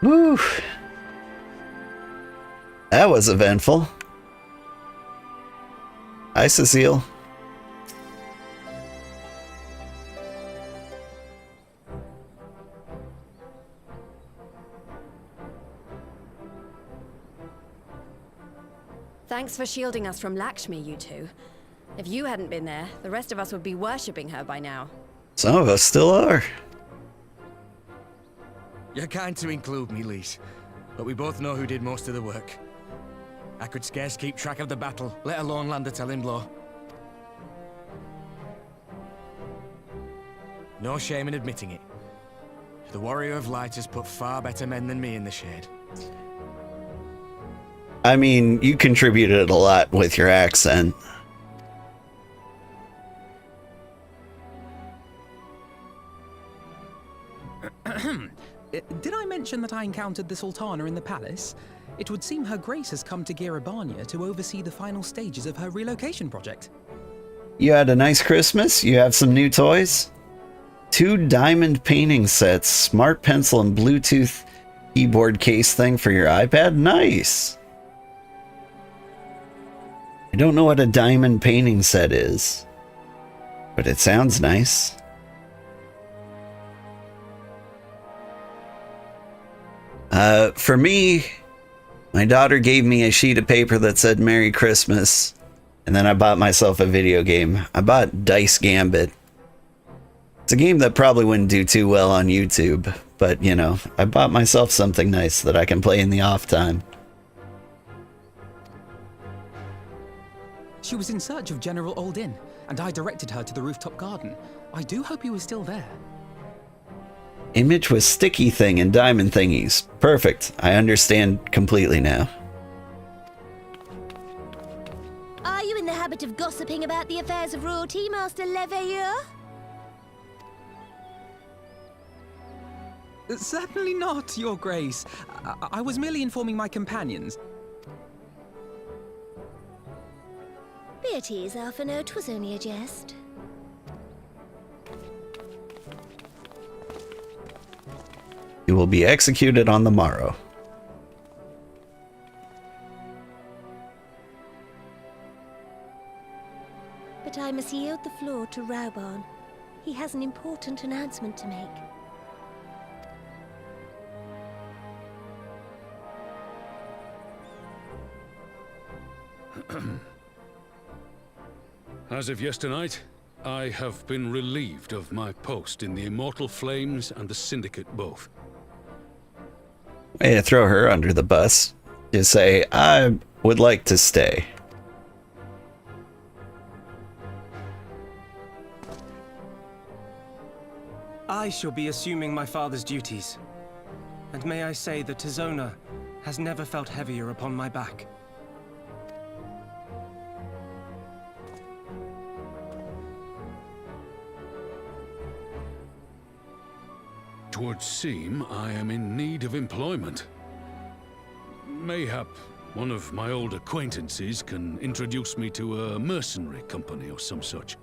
Whew. That was eventful. Hi, Cecile. Thanks for shielding us from Lakshmi, you two. If you hadn't been there, the rest of us would be worshipping her by now. Some of us still are. You're kind to include me, Lyse, but we both know who did most of the work. I could scarce keep track of the battle, let alone land a telling blow. No shame in admitting it. The Warrior of Light has put far better men than me in the shade. I mean, you contributed a lot with your accent. Did I mention that I encountered the Sultana in the palace? It would seem Her Grace has come to Girabania to oversee the final stages of her relocation project. You had a nice Christmas? You have some new toys? 2 diamond painting sets, smart pencil and Bluetooth keyboard case thing for your iPad? Nice! I don't know what a diamond painting set is, but it sounds nice. For me, my daughter gave me a sheet of paper that said Merry Christmas, and then I bought myself a video game. I bought Dice Gambit. It's a game that probably wouldn't do too well on YouTube, but you know, I bought myself something nice that I can play in the off time. She was in search of General Oldin, and I directed her to the rooftop garden. I do hope he was still there. Image with sticky thing and diamond thingies. Perfect. I understand completely now. Are you in the habit of gossiping about the affairs of royalty, Master Leveilleur? Certainly not, Your Grace. I was merely informing my companions. Be at ease, Alphino. 'Twas only a jest. You will be executed on the morrow. But I must yield the floor to Raubahn. He has an important announcement to make. As of yesternight, I have been relieved of my post in the Immortal Flames and the Syndicate both. Way to throw her under the bus. Just say, I would like to stay. I shall be assuming my father's duties. And may I say that Tizona has never felt heavier upon my back. Twould seem I am in need of employment. Mayhap one of my old acquaintances can introduce me to a mercenary company or some such.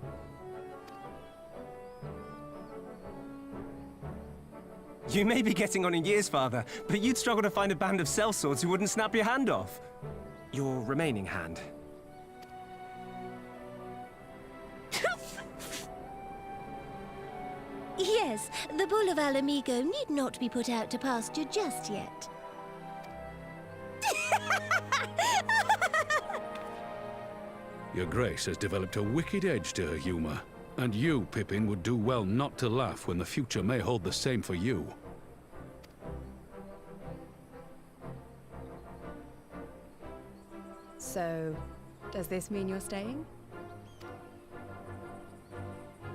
You may be getting on in years, Father, but you'd struggle to find a band of sellswords who wouldn't snap your hand off. Your remaining hand. Yes, the bull of Ala Mhigo need not be put out to pasture just yet. Your Grace has developed a wicked edge to her humor, and you, Pippin, would do well not to laugh when the future may hold the same for you. So, does this mean you're staying?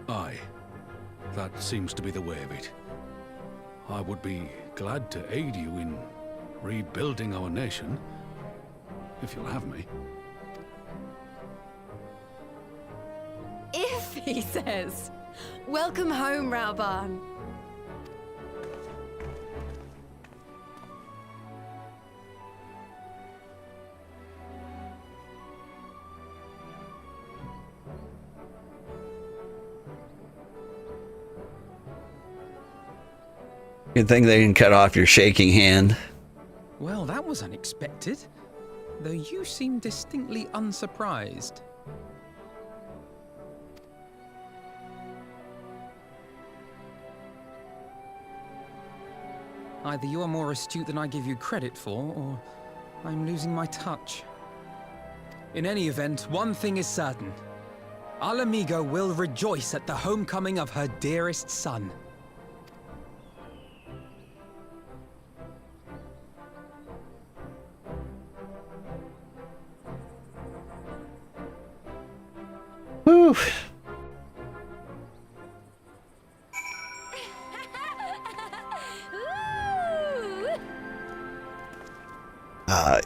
Aye. That seems to be the way of it. I would be glad to aid you in rebuilding our nation, if you'll have me. If, he says. Welcome home, Raubahn. Good thing they didn't cut off your shaking hand. Well, that was unexpected. Though you seem distinctly unsurprised. Either you are more astute than I give you credit for, or I'm losing my touch. In any event, one thing is certain. Ala Mhigo will rejoice at the homecoming of her dearest son. Whew.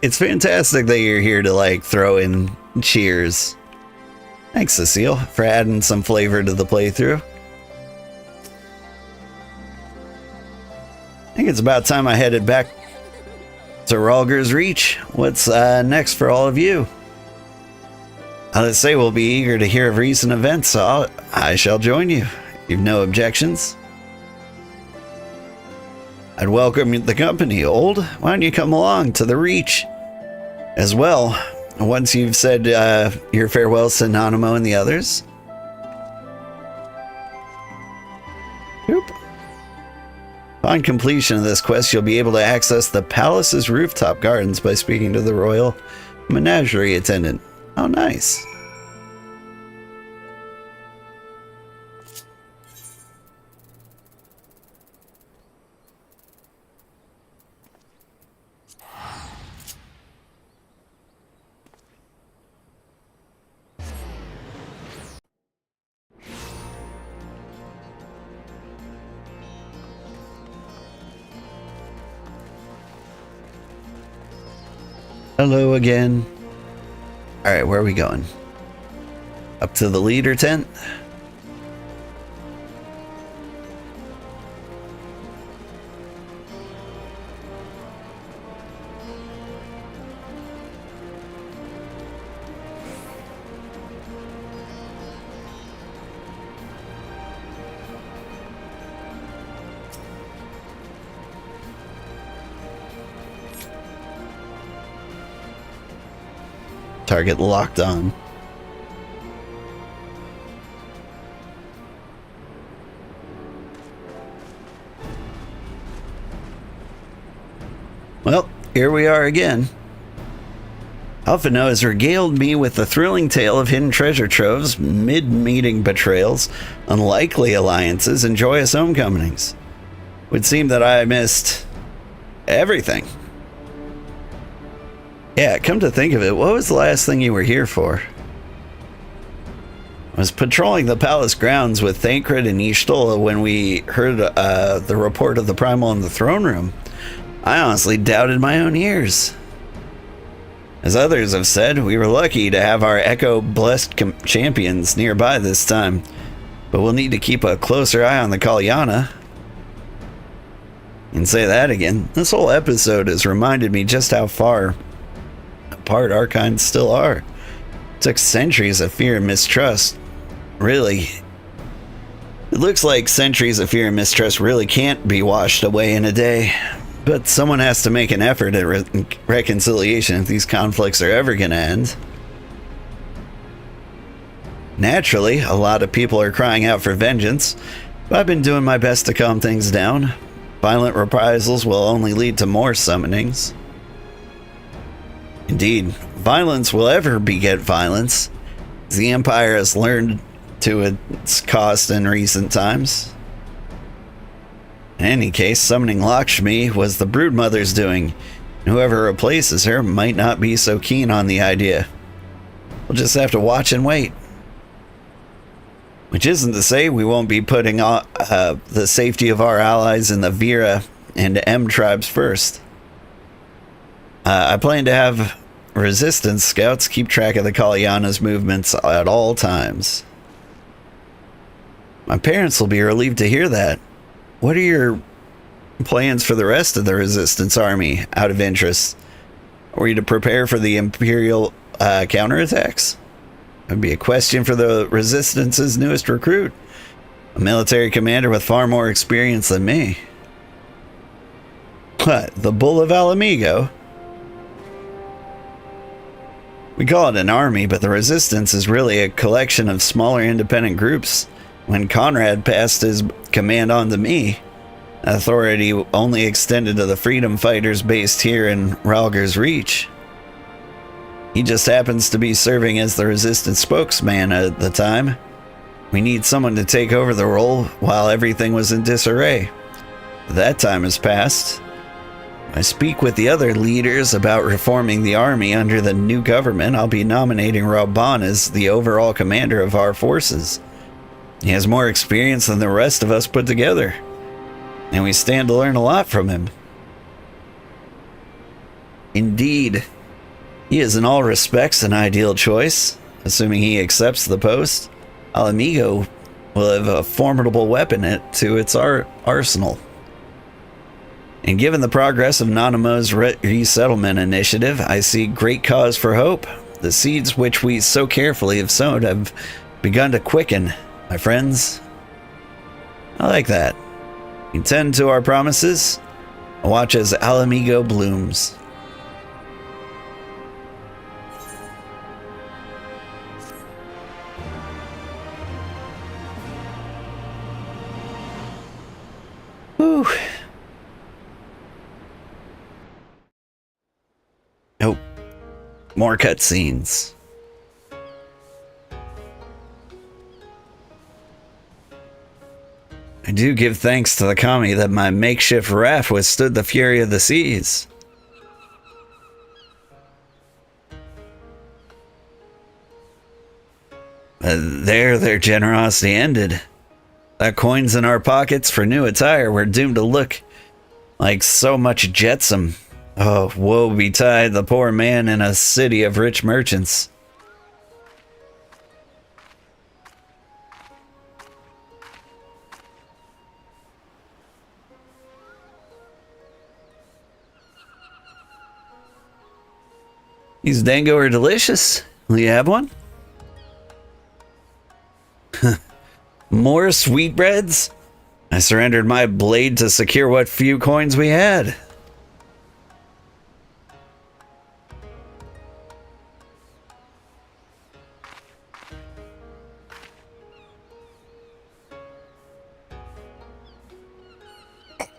it's fantastic that you're here to, like, throw in cheers. Thanks, Cecile, for adding some flavor to the playthrough. I think it's about time I headed back to Rhalgr's Reach. What's next for all of you? Let's say we'll be eager to hear of recent events, so I shall join you. You've no objections? I'd welcome the company, Old. Why don't you come along to the Reach as well, once you've said your farewells to Nanamo and the others? Oop. Upon completion of this quest, you'll be able to access the palace's rooftop gardens by speaking to the royal menagerie attendant. Oh, nice. Hello again. Alright, where are we going? Up to the leader tent? Target locked on. Well, here we are again. Alphino has regaled me with the thrilling tale of hidden treasure troves, mid-meeting betrayals, unlikely alliances, and joyous homecomings. It would seem that I missed everything. Yeah, come to think of it, what was the last thing you were here for? I was patrolling the palace grounds with Thancred and Y'shtola when we heard the report of the primal in the throne room. I honestly doubted my own ears. As others have said, we were lucky to have our Echo-blessed champions nearby this time, but we'll need to keep a closer eye on the Kalyana. And say that again, this whole episode has reminded me just how far apart our kind still are. It took centuries of fear and mistrust. Really. It looks like centuries of fear and mistrust really can't be washed away in a day. But someone has to make an effort at reconciliation if these conflicts are ever going to end. Naturally, a lot of people are crying out for vengeance, but I've been doing my best to calm things down. Violent reprisals will only lead to more summonings. Indeed, violence will ever beget violence, as the Empire has learned to its cost in recent times. In any case, summoning Lakshmi was the Broodmother's doing, and whoever replaces her might not be so keen on the idea. We'll just have to watch and wait. Which isn't to say we won't be putting the safety of our allies in the Vira and M tribes first. I plan to have resistance scouts keep track of the Kalyana's movements at all times. My parents will be relieved to hear that. What are your plans for the rest of the resistance army, out of interest? Are you to prepare for the Imperial counterattacks? That'd be a question for the Resistance's newest recruit, a military commander with far more experience than me. What, the Bull of Ala Mhigo? We call it an army, but the Resistance is really a collection of smaller independent groups. When Conrad passed his command on to me, authority only extended to the freedom fighters based here in Rhalgr's Reach. He just happens to be serving as the Resistance spokesman at the time. We need someone to take over the role while everything was in disarray. That time has passed. I speak with the other leaders about reforming the army under the new government. I'll be nominating Raubahn as the overall commander of our forces. He has more experience than the rest of us put together, and we stand to learn a lot from him. Indeed. He is in all respects an ideal choice. Assuming he accepts the post, Ala Mhigo will have a formidable weapon to its arsenal. And given the progress of Nanamo's resettlement initiative, I see great cause for hope. The seeds which we so carefully have sown have begun to quicken, my friends. I like that. We tend to our promises and watch as Ala Mhigo blooms. Whew. Nope. More cutscenes. I do give thanks to the kami that my makeshift raft withstood the fury of the seas. There, their generosity ended. That coins in our pockets for new attire were doomed to look like so much jetsam. Oh, woe betide the poor man in a city of rich merchants. These dango are delicious. Will you have one? More sweetbreads? I surrendered my blade to secure what few coins we had.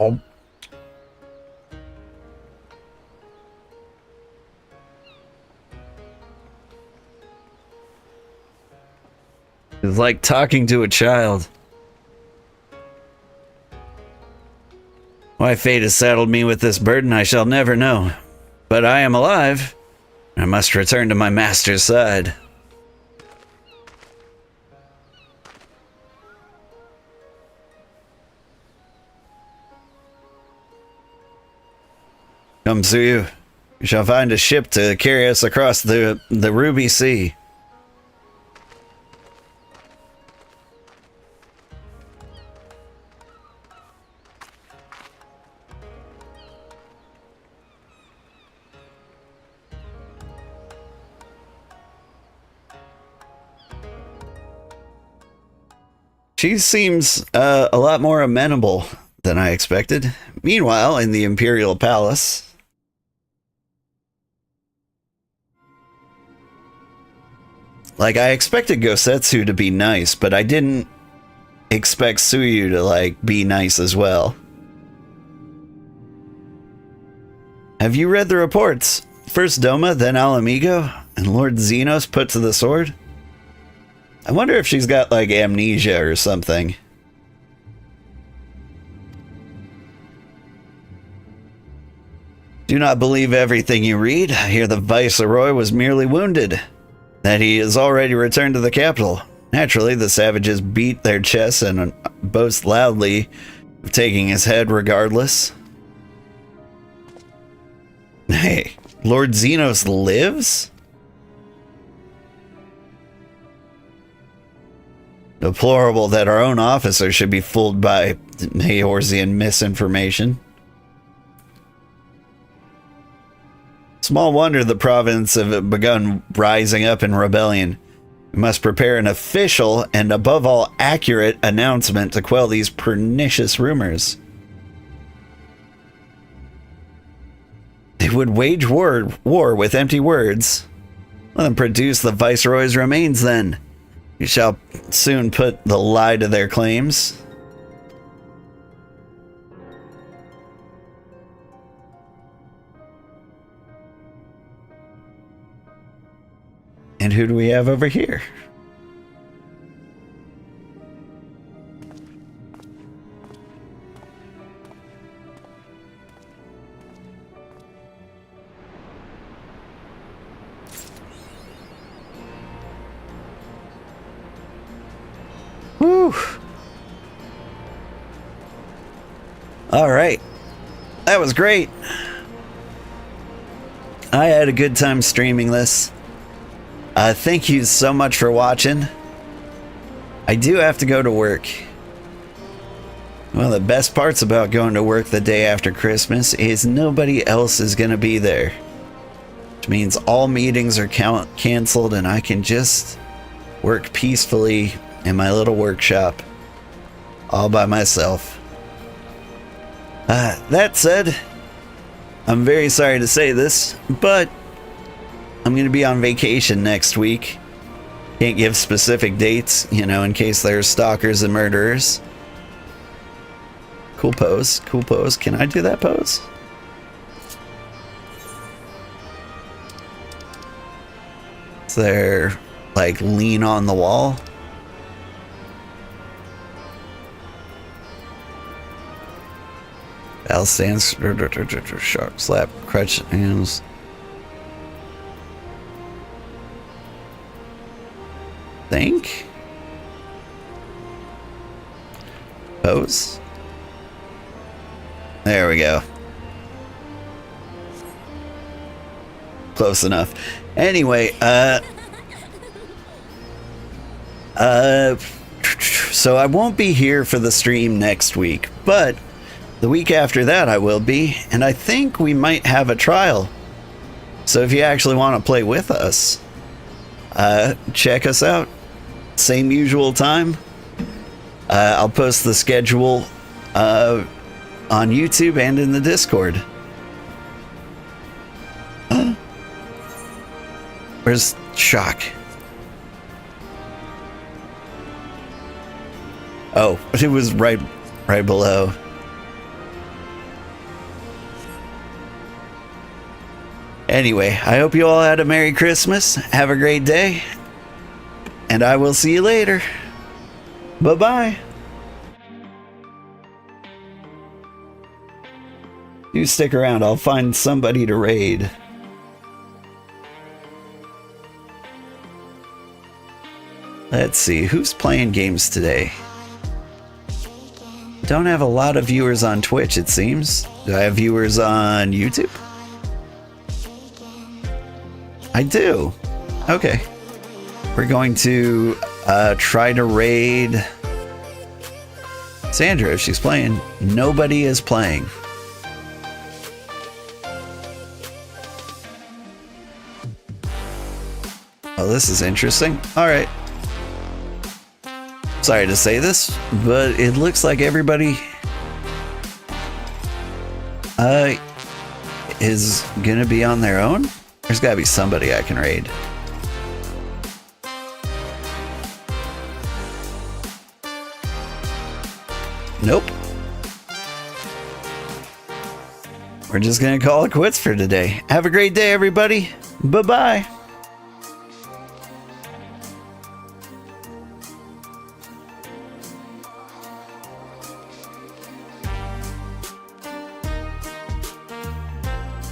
Oh. It's like talking to a child. Why fate has saddled me with this burden, I shall never know. But I am alive. I must return to my master's side. Come, Suyu. We shall find a ship to carry us across the Ruby Sea. She seems a lot more amenable than I expected. Meanwhile, in the Imperial Palace, like, I expected Gosetsu to be nice, but I didn't expect Suyu to, like, be nice as well. Have you read the reports? First Doma, then Ala Mhigo, and Lord Zenos put to the sword? I wonder if she's got, like, amnesia or something. Do not believe everything you read. I hear the Viceroy was merely wounded, that he has already returned to the capital. Naturally, the savages beat their chests and boast loudly of taking his head regardless. Hey, Lord Zenos lives? Deplorable that our own officer should be fooled by Eorzean misinformation. Small wonder the province have begun rising up in rebellion. We must prepare an official and, above all, accurate announcement to quell these pernicious rumors. They would wage war with empty words. Let them produce the Viceroy's remains then. We shall soon put the lie to their claims. And who do we have over here? Whew. All right. That was great. I had a good time streaming this. Thank you so much for watching. I do have to go to work. One of the best parts about going to work the day after Christmas is nobody else is going to be there. Which means all meetings are canceled and I can just work peacefully in my little workshop all by myself. That said, I'm very sorry to say this, but I'm going to be on vacation next week. Can't give specific dates, you know, in case there's stalkers and murderers. Cool pose, cool pose. Can I do that pose? Is there, like, lean on the wall? Al stands, sharp slap, crutch hands. Think? Pose? There we go. Close enough. Anyway, so I won't be here for the stream next week, but the week after that I will be, and I think we might have a trial. So if you actually want to play with us, check us out. Same usual time. I'll post the schedule on YouTube and in the Discord. Where's Shock? Oh, it was right below. Anyway, I hope you all had a Merry Christmas. Have a great day. And I will see you later. Bye-bye. You stick around. I'll find somebody to raid. Let's see. Who's playing games today? Don't have a lot of viewers on Twitch, it seems. Do I have viewers on YouTube? I do. Okay. We're going to try to raid Sandra if she's playing. Nobody is playing. Oh, this is interesting. All right. Sorry to say this, but it looks like everybody is gonna be on their own. There's gotta be somebody I can raid. Nope. We're just gonna call it quits for today. Have a great day, everybody. Bye-bye.